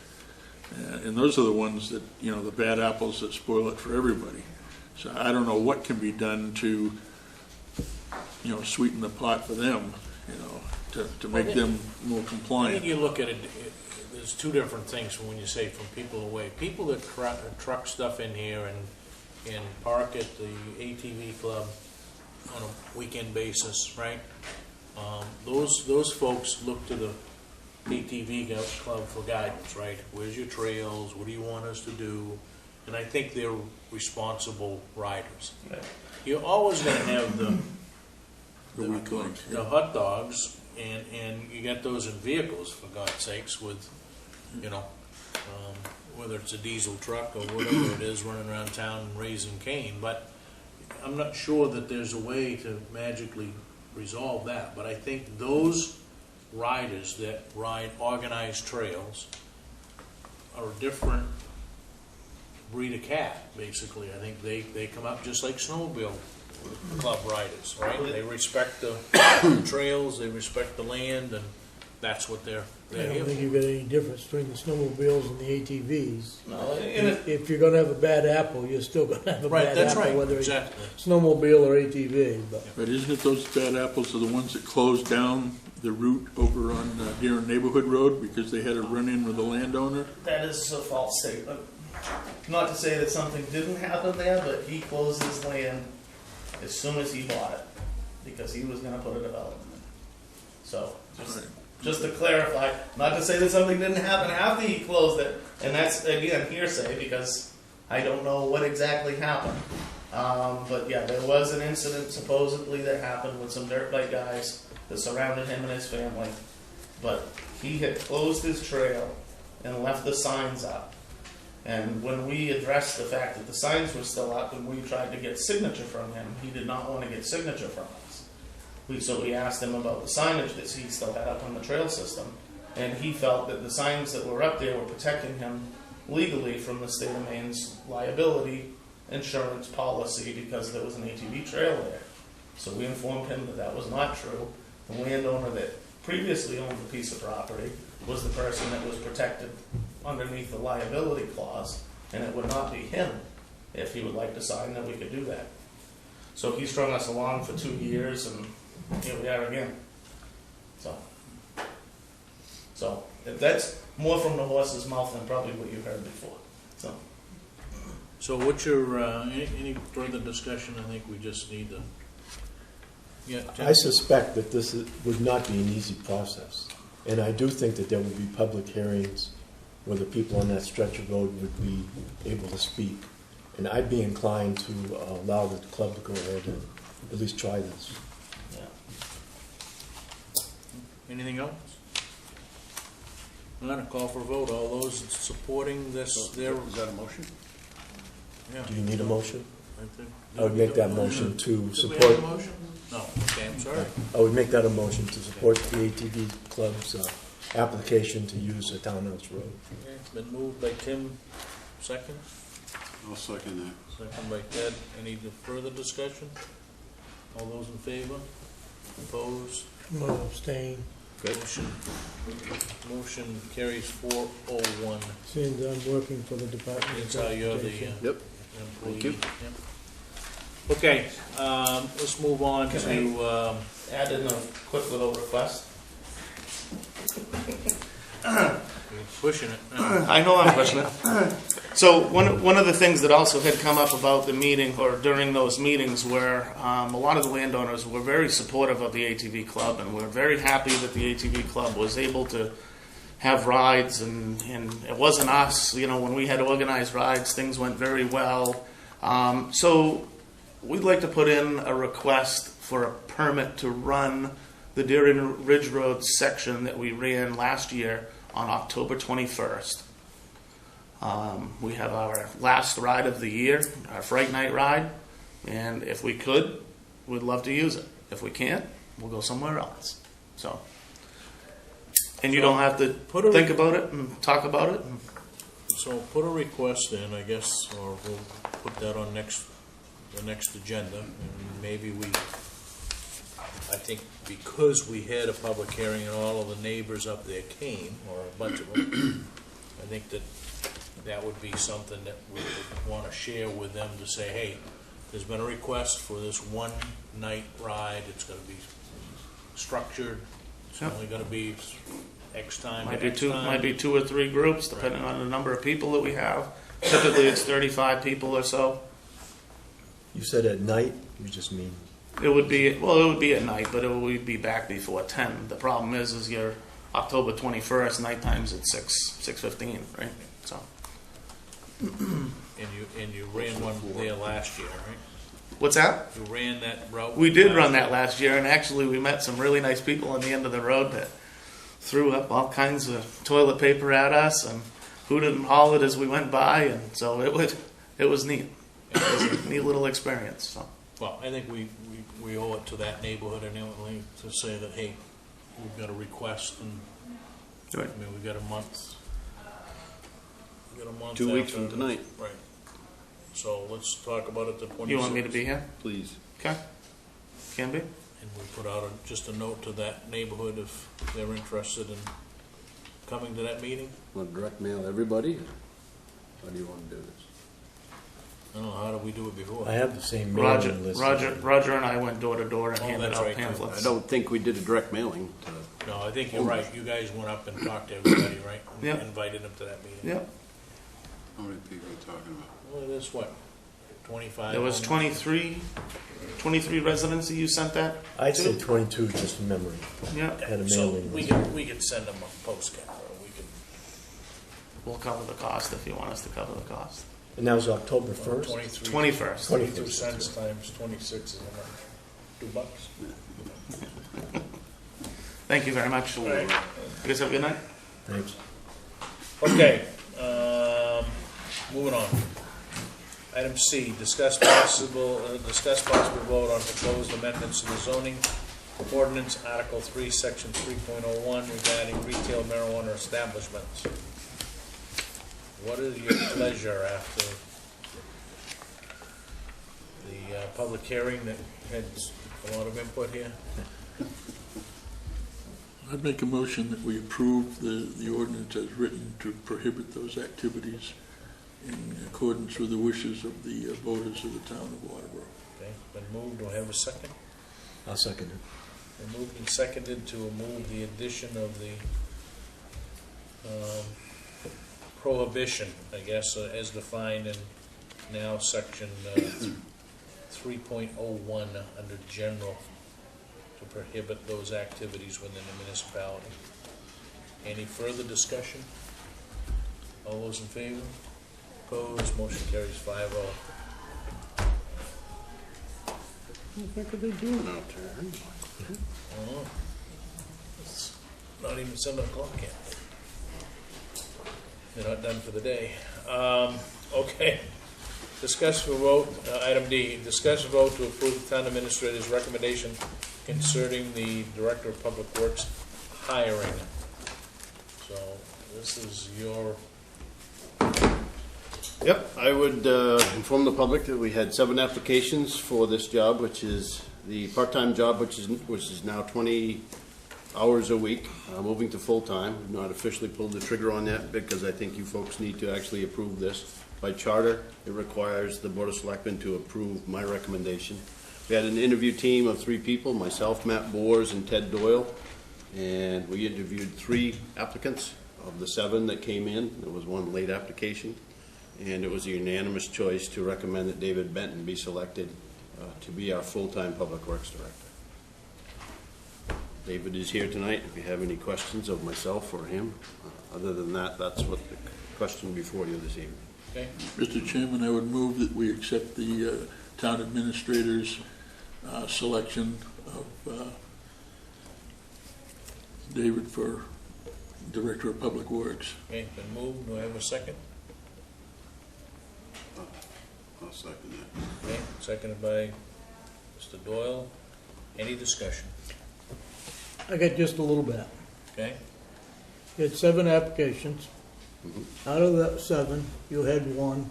And those are the ones that, the bad apples that spoil it for everybody. So I don't know what can be done to, sweeten the pot for them, to make them more I think compliant. you look at it, there's two different things when you say from people away. People that truck stuff in here and park at the ATV club on a weekend basis, right? Those folks look to the ATV club for guidance, right? Where's your trails? What do you want us to do? And I think they're responsible riders. Yeah. You're always going to have the weaklings, yeah. hot dogs, and you get those in vehicles, for God's sakes, with, whether it's a diesel truck or whatever it is, running around town and raising cane. But I'm not sure that there's a way to magically resolve that. But I think those riders that ride organized trails are a different breed of cat, basically. I think they come up just like snowmobile club riders, right? They respect the trails, they respect the land, and that's what they're I here don't for. think you've got any difference between the snowmobiles and the ATVs. No, and If you're gonna have a bad apple, you're still gonna have a Right, bad that's apple, right, whether it's exactly. snowmobile or ATV, but. But isn't it those bad apples are the ones that closed down the route over on Deer Neighborhood Road because they had a run-in with the landowner? that is a false statement. Not to say that something didn't happen there, but he closed his land as soon as he bought it, because he was gonna put a development in. So, just to clarify, not to say that something didn't happen after he closed it, and that's, again, hearsay, because I don't know what exactly happened. But yeah, there was an incident supposedly that happened with some dirt bike guys that surrounded him and his family. But he had closed his trail and left the signs up. And when we addressed the fact that the signs were still up and we tried to get signature from him, he did not want to get signature from us. So we asked him about the signage that he still had up on the trail system, and he felt that the signs that were up there were protecting him legally from the state of Maine's liability insurance policy because there was an ATV trail there. So we informed him that that was not true. The landowner that previously owned the piece of property was the person that was protected underneath the liability clause, and it would not be him. If he would like to sign, then we could do that. So he strung us along for 2 years, and here we are again. So that's more from the horse's mouth than probably what you heard before. So what's your, any further discussion? I think we just need to, yeah. Tim? I suspect that this would not be an easy process. And I do think that there would be public hearings where the people on that stretch of road would be able to speak. And I'd be inclined to allow the club to go ahead and at least try this. Yeah. Anything else? I'm gonna call for a vote. All those supporting this, Is that a motion? Yeah. Do you need a motion? I think- I would make that motion to Did we have support. a motion? No, okay, I'm sorry. I would make that a motion to support the ATV Club's application to use the townhouse road. Okay, it's been moved by Tim, second. I'll second that. Second by Ted. Any further discussion? All those in favor? Opposed? Well, abstain. Motion carries 401. Since I'm working for the Department of That's how you're the Transportation. Yep. employee. Thank you. Yep. Okay, let's move on Can to, Add in a quick little request. you're pushing it. I know I'm pushing it. So one of the things that also had come up about the meeting, or during those meetings, where a lot of the landowners were very supportive of the ATV club, and we're very happy that the ATV club was able to have rides, and it wasn't us, when we had organized rides, things went very well. So we'd like to put in a request for a permit to run the Deering Ridge Road section that we ran last year on October 21st. We have our last ride of the year, our Fright Night ride, and if we could, we'd love to use it. If we can't, we'll go somewhere else. And you don't have to think about it and talk about it. So put a request in, I guess, or we'll put that on the next agenda, and maybe I think because we had a public hearing and all of the neighbors up there came, or a bunch of them, I think that would be something that we would want to share with them to say, hey, there's been a request for this one night ride. It's going to be structured. It's only going to be X time. Might be 2 or 3 groups, depending on the number of people that we have. Typically, it's 35 people or so. You said at night, you just mean? It would be at night, but we'd be back before 10. The problem is your October 21st, night time's at 6:15, right? So. And you ran one there last year, right? What's that? You ran that route? We did run that last year, and actually we met some really nice people on the end of the road that threw up all kinds of toilet paper at us and hooted and hollered as we went by, and so it was neat. It was a neat little experience. So. Well, I think we owe it to that neighborhood anyway to say that, hey, we've got a request, and Right. I mean, we've got a month. 2 weeks after- from tonight. Right. So let's talk about it the 26th. You want me to be here? Please. Okay. Can be. And we'll put out just a note to that neighborhood if they're interested in coming to that meeting. Want to direct mail everybody? How do you want to do this? I don't know, how did we do it before? I have the same mailing list. Roger and I went door to door and Oh, handed that's out right. pamphlets. I don't think we did a direct mailing. No, I think you're right. You guys went up and talked to everybody, right? And Yep. invited them to that meeting. Yep. How many people are you talking about? Well, that's what, 25? There was 23 residents that you sent that? I'd to? say 22, just from memory. Yeah. Had a So mailing we list. could send them a postcard, or we could, We'll cover the cost if you want us to cover the cost. And that was October 1st? 21st. 22 cents times 26 is how much? $2. Thank you very much. All right. You guys have a good night. Thanks. Okay, moving on. Item C, discuss possible vote on proposed amendments to the zoning Ordinance, Article 3, Section 3.01 regarding retail marijuana establishments. What is your pleasure after the public hearing that had a lot of input here? I'd make a motion that we approve the ordinance as written to prohibit those activities in accordance with the wishes of the voters of the town of Waterboro. Okay, been moved. Do I have a second? I'll second it. Been moved and seconded to move the addition of the prohibition, I guess, as defined in now section 3.01 under general, to prohibit those activities within the municipality. Any further discussion? All those in favor? Opposed? Motion carries 5-0. What could they do out there? I don't know. It's not even 7 o'clock yet. They're not done for the day. Okay. Discuss for vote, item D, discuss and vote to approve the town administrator's recommendation concerning the Director of Public Works hiring. So this is your, Yep, I would inform the public that we had 7 applications for this job, which is the part-time job, which is now 20 hours a week, moving to full-time. We've not officially pulled the trigger on that because I think you folks need to actually approve this. By charter, it requires the Board of Selectmen to approve my recommendation. We had an interview team of 3 people, myself, Matt Boers, and Ted Doyle, and we interviewed 3 applicants. Of the 7 that came in, there was 1 late application, and it was a unanimous choice to recommend that David Benton be selected to be our full-time Public Works Director. David is here tonight if you have any questions of myself or him. Other than that, that's what the question before you this evening. okay? Mr. Chairman, I would move that we accept the town administrator's selection of David for Director of Public Works. Okay, been moved. Do I have a second? I'll second that. Okay, seconded by Mr. Doyle. Any discussion? I got just a little bit. Okay? You had 7 applications. Out of that 7, you had 1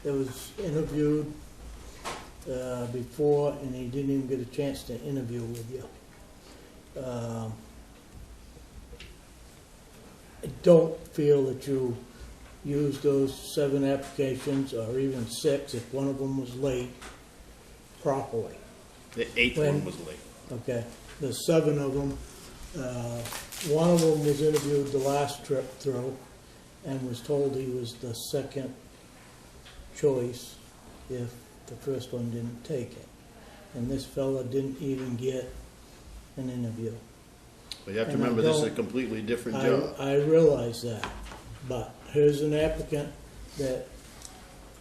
that was interviewed before, and he didn't even get a chance to interview with you. I don't feel that you used those 7 applications, or even 6, if one of them was late, properly. The 8th one was late. Okay, there's 7 of them. One of them was interviewed the last trip through and was told he was the second choice if the first one didn't take it. And this fella didn't even get an interview. But you have to And I remember, this is a don't- completely different job. I realize that, but here's an applicant that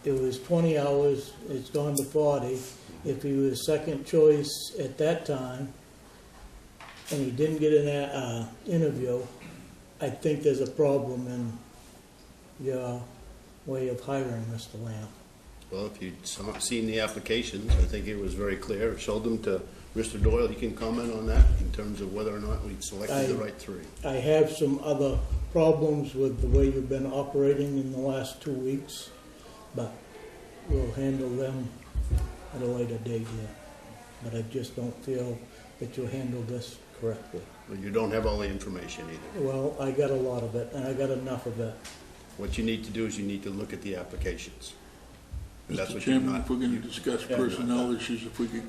it was 20 hours, it's gone to 40. If he was second choice at that time, and he didn't get an interview, I think there's a problem in your way of hiring Mr. Lamb. Well, if you'd seen the applications, I think it was very clear. It showed them to Mr. Doyle. You can comment on that in terms of whether or not we selected the right 3. I have some other problems with the way you've been operating in the last 2 weeks, but we'll handle them at a later date here. But I just don't feel that you handled this correctly. But you don't have all the information either. Well, I got a lot of it, and I got enough of it. What you need to do is you need to look at the applications. And that's Mr. what you're Chairman, not. if we're going to discuss personnel issues, if we could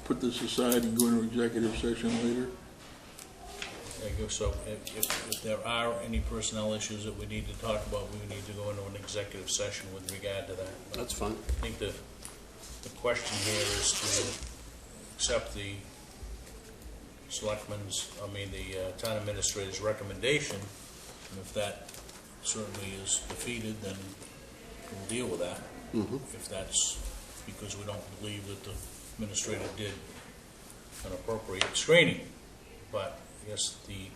put this aside and go into executive session later. There you go. So if there are any personnel issues that we need to talk about, we need to go into an executive session with regard to that. But That's fine. I think the question here is to accept the selectmen's, the town administrator's recommendation, and if that certainly is defeated, then we'll deal with that. If that's because we don't believe that the administrator did an appropriate screening. But I guess the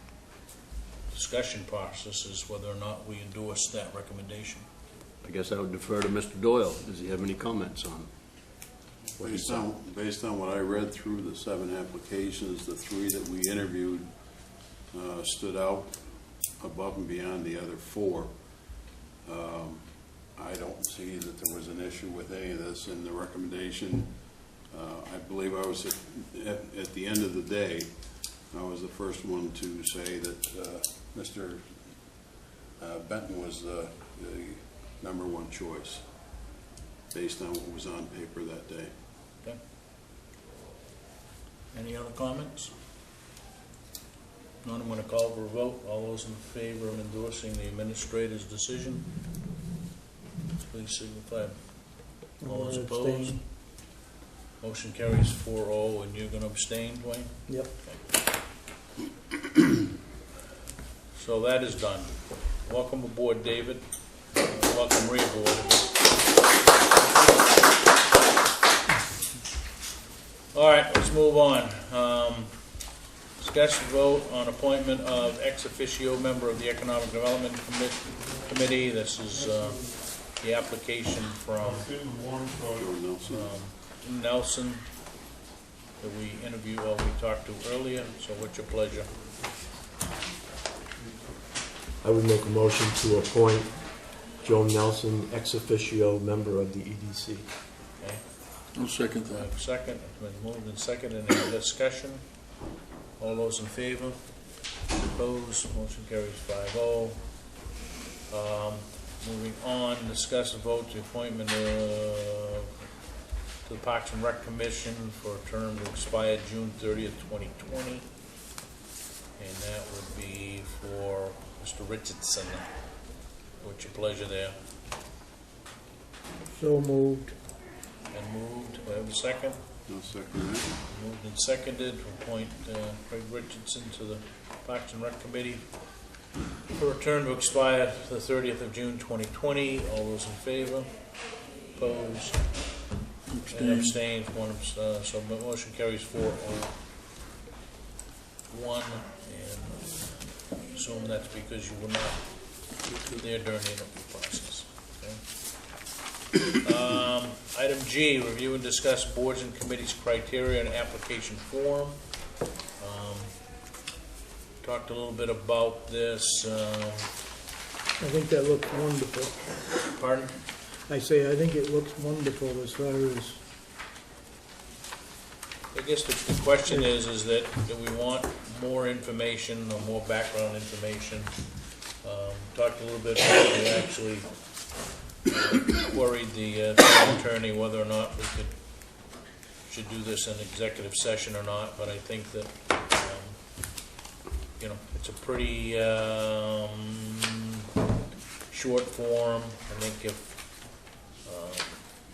discussion process is whether or not we endorse that recommendation. I guess I would defer to Mr. Doyle. Does he have any comments on what he said. Based on what I read through the 7 applications, the 3 that we interviewed stood out above and beyond the other 4. I don't see that there was an issue with any of this in the recommendation. I believe I was, at the end of the day, I was the first one to say that Mr. Benton was the #1 choice, based on what was on paper that day. Okay. Any other comments? None. I'm going to call for a vote. All those in favor of endorsing the administrator's decision, please signify. All those opposed? Abstain. Motion carries 4-0, and you're going to abstain, Dwayne? Yep. So that is done. Welcome aboard, David. Welcome reaboard. All right, let's move on. Discuss and vote on appointment of ex officio member of the Economic Development Committee. This is the application from Nelson that we interviewed, or we talked to earlier. So what's your pleasure? I would make a motion to appoint Joe Nelson, ex officio member of the EDC. Okay. I'll second Do I that. have a second? It's been moved and seconded. Any discussion? All those in favor? Opposed? Motion carries 5-0. Moving on, discuss and vote the appointment to the Parks and Rec Commission for a term to expire June 30th, 2020. And that would be for Mr. Richardson. What's your pleasure there? So moved. And moved. Do I have a second? I'll second that. Moved and seconded to appoint Craig Richardson to the Parks and Rec Committee for a term to expire the 30th of June 2020. All those in favor? Opposed? And abstained. One, so the motion carries 4-1. And I assume that's because you were not there during the interview process. Okay. Item G, review and discuss boards and committees' criteria and application form. Talked a little bit about this. I think that looks wonderful. Pardon? I say, I think it looks wonderful as far as, I guess the question is that do we want more information or more background information? Talked a little bit about, we actually queried the town attorney whether or not we should do this in executive session or not, but I think that, you know, it's a pretty short form. I think if,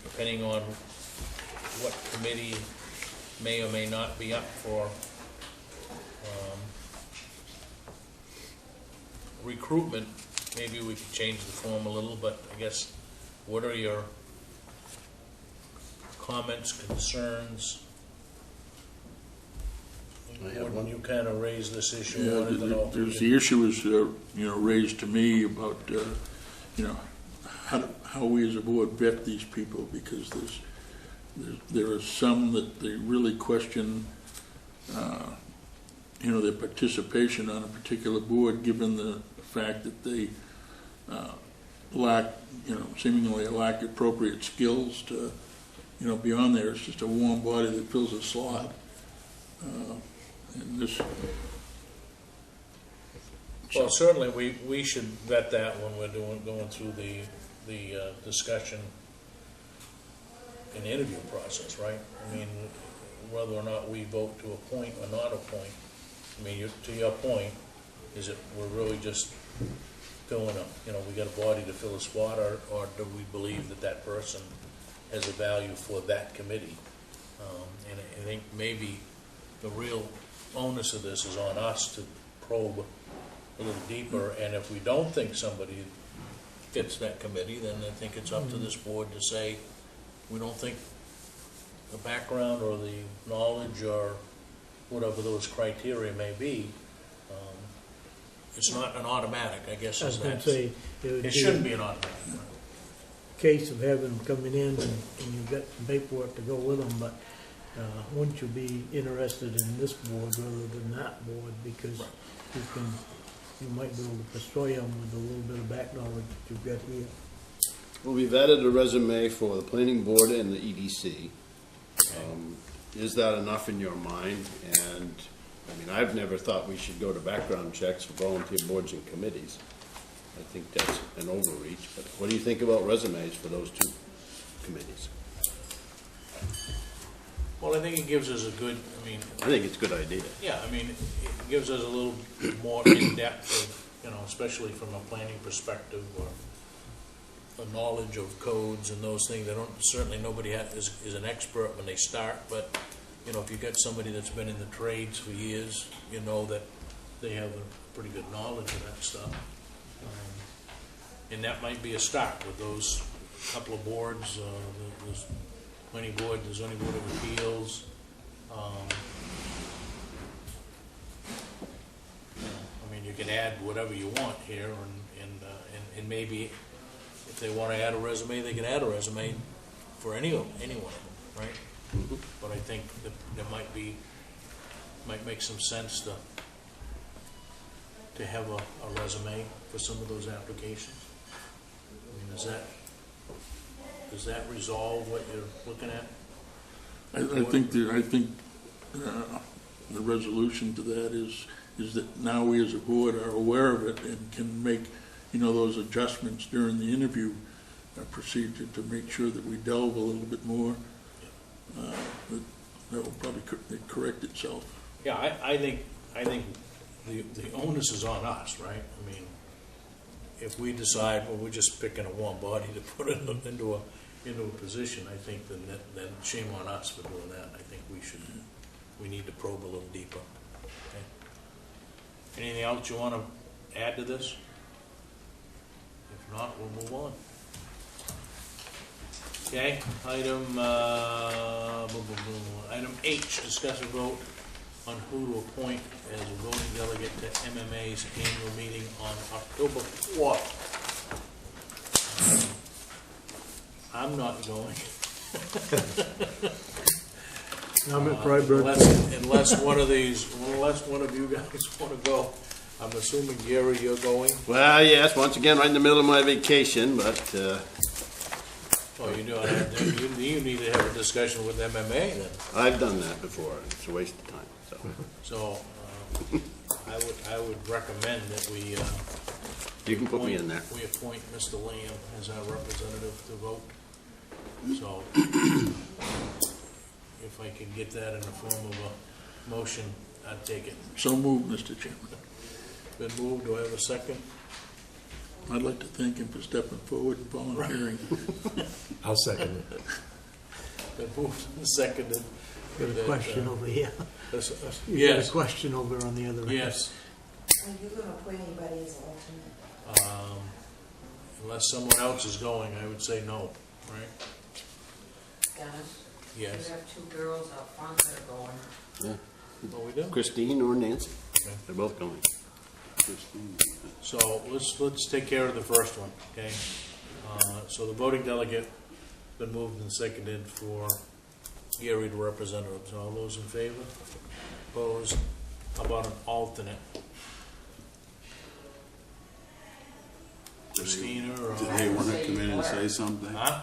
depending on what committee may or may not be up for recruitment, maybe we could change the form a little, but I guess, what are your comments, concerns? When you kind of raised this issue, Yeah, wanted to know. there's the issue is, raised to me about, how we as a board vet these people, because there are some that they really question, their participation on a particular board, given the fact that they seemingly lack appropriate skills to, be on there. It's just a warm body that fills a slot. And this. Well, certainly we should vet that when we're going through the discussion and interview process, right? I mean, whether or not we vote to appoint or not appoint. I mean, to your point, is it we're really just filling we got a body to fill a spot, or do we believe that person has a value for that committee? And I think maybe the real onus of this is on us to probe a little deeper, and if we don't think somebody fits that committee, then I think it's up to this board to say, we don't think the background or the knowledge or whatever those criteria may be, it's not an automatic, I guess. I was going to say, It shouldn't be an automatic. case of having them coming in and you've got some paperwork to go with them, but wouldn't you be interested in this board rather than that board? Because you might be able to persuade them with a little bit of back knowledge that you've got here. Well, we've added a resume for the planning board and the EDC. Is that enough in your mind? And, I mean, I've never thought we should go to background checks for volunteer boards and committees. I think that's an overreach, but what do you think about resumes for those two committees? Well, I think it gives us a good, I think it's a good idea. yeah, it gives us a little more in-depth of, especially from a planning perspective or a knowledge of codes and those things. Certainly nobody is an expert when they start, but, if you've got somebody that's been in the trades for years, you know that they have a pretty good knowledge of that stuff. And that might be a start with those couple of boards, the planning board, the zoning board of appeals. You can add whatever you want here, and maybe if they want to add a resume, they can add a resume for any one of them, right? Mm-hmm. But I think that there might make some sense to have a resume for some of those applications. Does that resolve what you're looking at? I think the resolution to that is that now we as a board are aware of it and can make, those adjustments during the interview procedure to make sure that we delve a little bit more. That will probably correct itself. Yeah, I think the onus is on us, right? If we decide, well, we're just picking a warm body to put it into a position, I think then shame on us for doing that. I think we need to probe a little deeper. Okay. Anything else you want to add to this? If not, we'll move on. Okay, item H, discuss a vote on who to appoint as a voting delegate to MMA's annual meeting on October 4th. I'm not going. I'm at Freiburg. Unless one of you guys want to go. I'm assuming, Gary, you're going? Well, yes, once again, right in the middle of my vacation, but, Oh, you need to have a discussion with MMA then. I've done that before. It's a waste of time, so. So, I would recommend that we, You can put me in there. we appoint Mr. Lamb as our representative to vote. So, if I can get that in the form of a motion, I'd take it. So moved, Mr. Chairman. Been moved, do I have a second? I'd like to thank him for stepping forward and volunteering. I'll second it. Been moved and seconded. Got a question over here. You got a Yes, question over on the other end. yes. Are you going to appoint anybody as alternate? Unless someone else is going, I would say no, right? Dennis? Yes. You have two girls up front that are going. Yeah. What we do? Christine or Nancy? Okay. They're both going. So let's take care of the first one, okay? So the voting delegate been moved and seconded for Gary to representatives. All those in favor? Opposed? How about an alternate? Christina or? Did they want to come in and say something? Huh?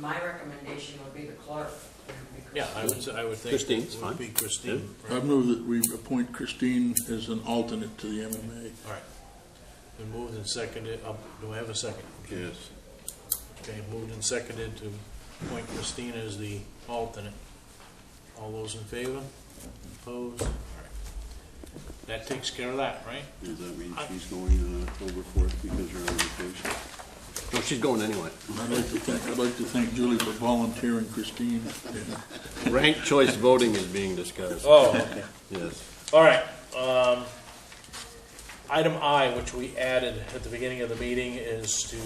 My recommendation would be the clerk. Yeah, I would think Christine's it would be fine. Christine. I Right? move that we appoint Christine as an alternate to the MMA. All right. Been moved and seconded. Do I have a second? Yes. Okay, moved and seconded to appoint Christina as the alternate. All those in favor? Opposed? All right. That takes care of that, right? Does that mean she's going on October 4th because you're on vacation? No, she's going anyway. I'd like to thank Julie for volunteering Christine. Ranked choice voting is being discussed. Oh, okay. Yes. All right. Item I, which we added at the beginning of the meeting, is to,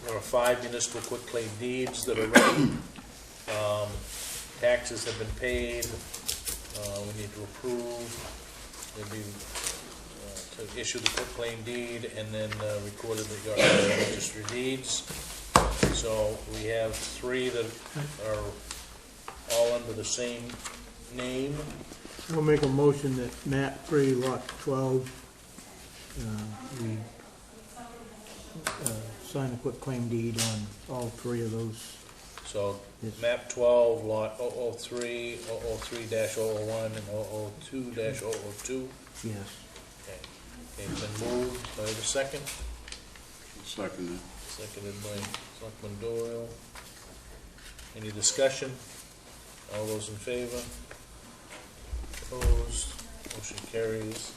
there are 5 municipal quitclaim deeds that are ready. Taxes have been paid. We need to approve. There'd be to issue the quitclaim deed and then record it at the registry of deeds. So we have three that are all under the same name. We'll make a motion that map 3, lot 12, we sign a quitclaim deed on all three of those. So Yes. map 12, lot 003, 003-001, and 002-002. Yes. Okay. It's been moved. Do I have a second? Second. Seconded by Selectman Doyle. Any discussion? All those in favor? Opposed? Motion carries.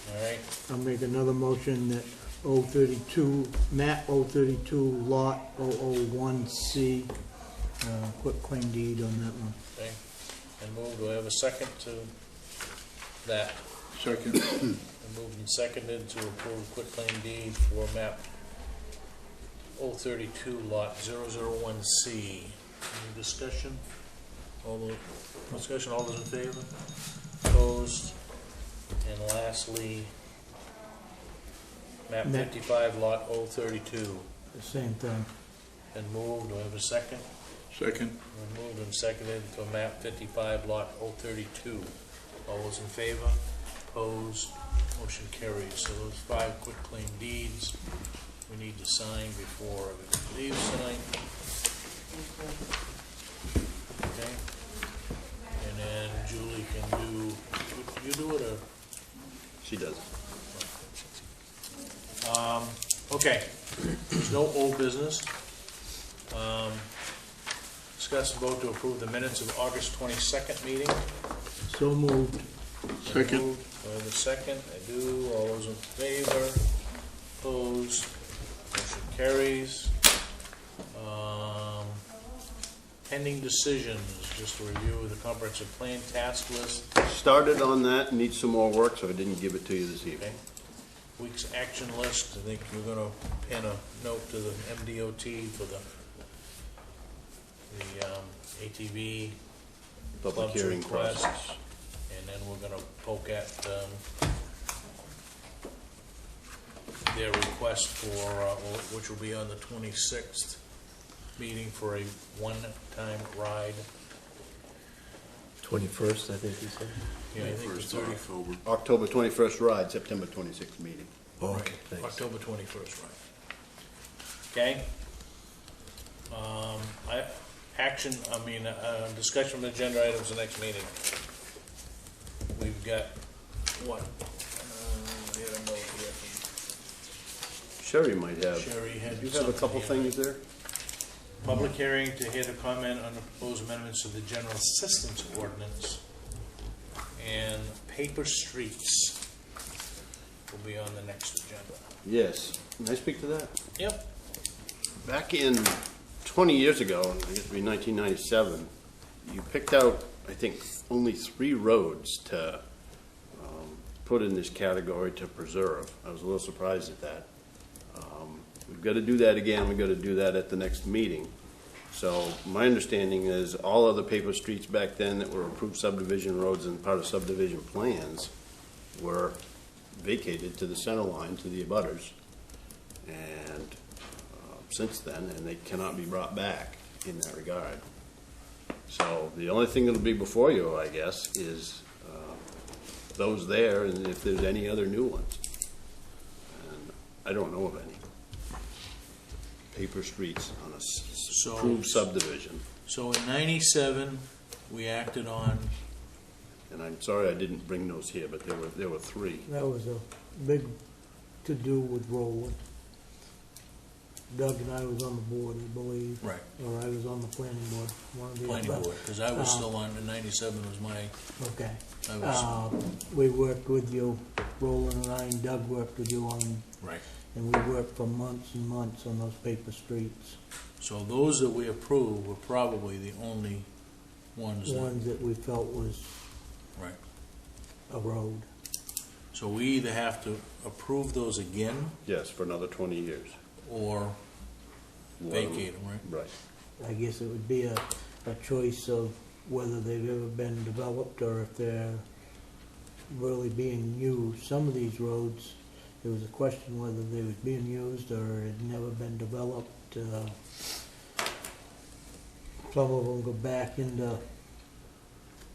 All right, I'll make another motion that 032, map 032, lot 001C, quitclaim deed on that one. okay. And moved. Do I have a second to that? Second. And moved and seconded to approve quitclaim deed for map 032, lot 001C. Any discussion? All those in favor? Opposed? And lastly, map Map- 55, lot 032. The same thing. And moved. Do I have a second? Second. And moved and seconded for map 55, lot 032. All those in favor? Opposed? Motion carries. So those 5 quitclaim deeds we need to sign before everybody leaves tonight. Okay? And then Julie can do, you do it or? She does. Okay, there's no old business. Discuss and vote to approve the minutes of August 22nd meeting. So moved. Second. Moved. Do I have a second? I do. All those in favor? Opposed? Motion carries. Pending decisions, just a review of the comprehensive plan task list. Started on that, needs some more work, so I didn't give it to you this Okay. evening. Week's action list, I think we're gonna pin a note to the MDOT for the ATV Public club's hearing request. process. And then we're gonna poke at, their request for, which will be on the 26th meeting for a one-time ride. 21st, I think you said. Yeah, I think the 1st of 30th, October. October 21st ride, September 26th meeting. Oh, okay, thanks. October 21st, right. Okay? Discussion of agenda items the next meeting. We've got, what? We had a note here from Sherry might have. Sherry had You have a couple something here. things there? Public hearing to hear the comment on the proposed amendments to the General Assistance Ordinance. And paper streets will be on the next agenda. Yes. Can I speak to that? Yep. Back in 20 years ago, I guess it'd be 1997, you picked out, I think, only 3 roads to put in this category to preserve. I was a little surprised at that. We've got to do that again. We've got to do that at the next meeting. So my understanding is all other paper streets back then that were approved subdivision roads and part of subdivision plans were vacated to the center line, to the abutters. And since then, and they cannot be brought back in that regard. So the only thing that'll be before you, I guess, is those there, and if there's any other new ones. And I don't know of any. Paper streets on a approved subdivision. So in 97, we acted on, And I'm sorry I didn't bring those here, but there were 3. That was a big to-do with Roland. Doug and I was on the board, I believe. right, Or I was on the planning board, one of the planning other. board, because I was still on, in 97 was my, Okay. I was, We worked with you, Roland and I, and Doug worked with you on, right. and we worked for months and months on those paper streets. So those that we approved were probably the only ones that, Ones that we felt was right. a road. So we either have to approve those again, Yes, for another 20 years. or vacate them, right? Right. I guess it would be a choice of whether they've ever been developed or if they're really being used. Some of these roads there was a question whether they was being used or had never been developed. Some of them go back into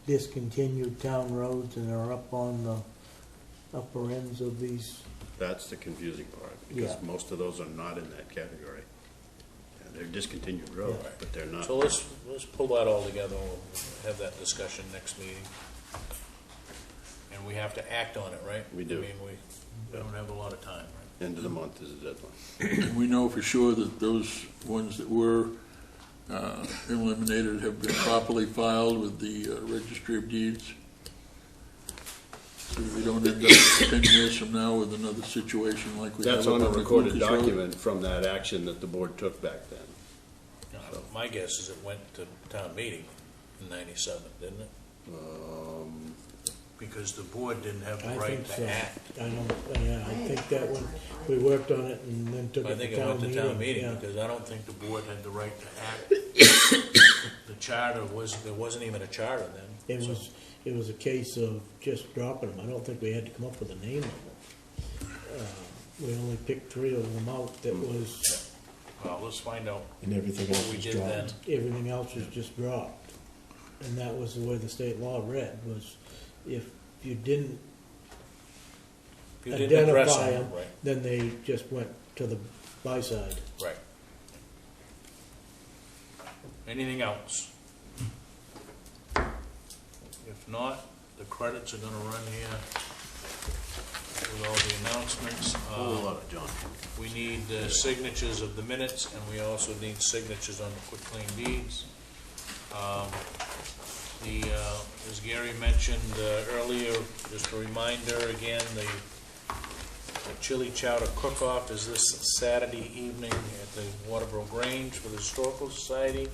discontinued town roads and are up on the upper ends of these. That's the confusing part, because Yeah. most of those are not in that category. Yeah, they're discontinued roads, Yeah. but they're not. So let's pull that all together, we'll have that discussion next meeting. And we have to act on it, right? We do. I mean, we don't have a lot of time, right? End of the month is the deadline. And we know for sure that those ones that were eliminated have been properly filed with the Registry of Deeds. So we don't end up 10 years from now with another situation like we have. That's on a up recorded Lucas Road. document from that action that the board took back then. My guess is it went to town meeting in '97, didn't it? Because the board didn't have the I right think so. to act. I think that one, we worked on it and then took I it think to it went town to meeting. town meeting, Yeah. because I don't think the board had the right to act. The charter there wasn't even a charter then. It was a case of just dropping them. I don't think we had to come up with a name of them. We only picked 3 of them out that was, Well, let's find out And everything else what we was did then. dropped. everything else was just dropped. And that was the way the state law read, was if you didn't If you didn't address identify them, them, right, then they just went to the buy side. right. Anything else? If not, the credits are gonna run here with all the announcements. John. We need signatures of the minutes, and we also need signatures on the quitclaim deeds. As Gary mentioned earlier, just a reminder again, the chili chowder cook-off is this Saturday evening at the Waterboro Grange for the Historical Society.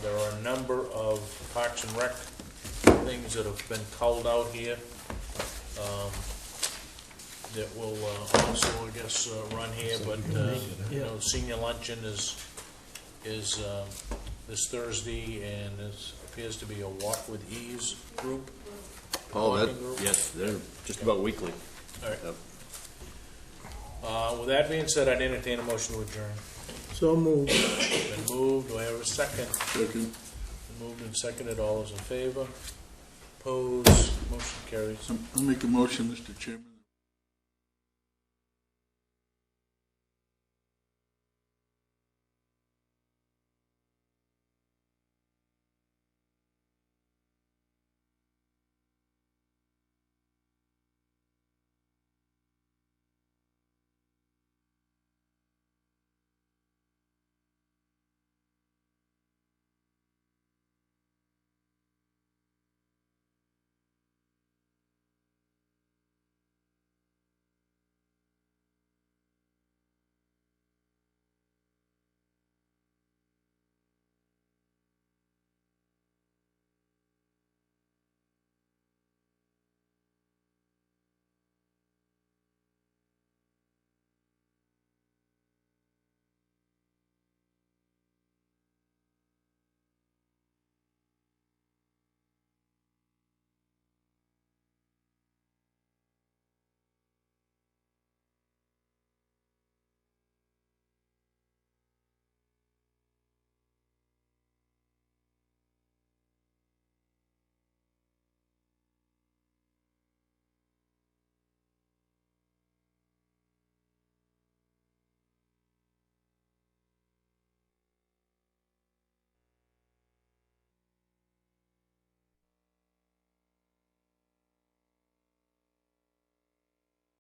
There are a number of Parks and Rec things that have been culled out here that will also, I guess, run here, but, you know, senior luncheon is this Thursday, and it appears to be a Walk with Ease group. Walking group. Yes, they're just about weekly. All right. Yep. With that being said, I'd entertain a motion to adjourn. So moved. Been moved, do I have a second? Second. Been moved and seconded, all those in favor? Opposed, motion carries. I'll make a motion, Mr. Chairman.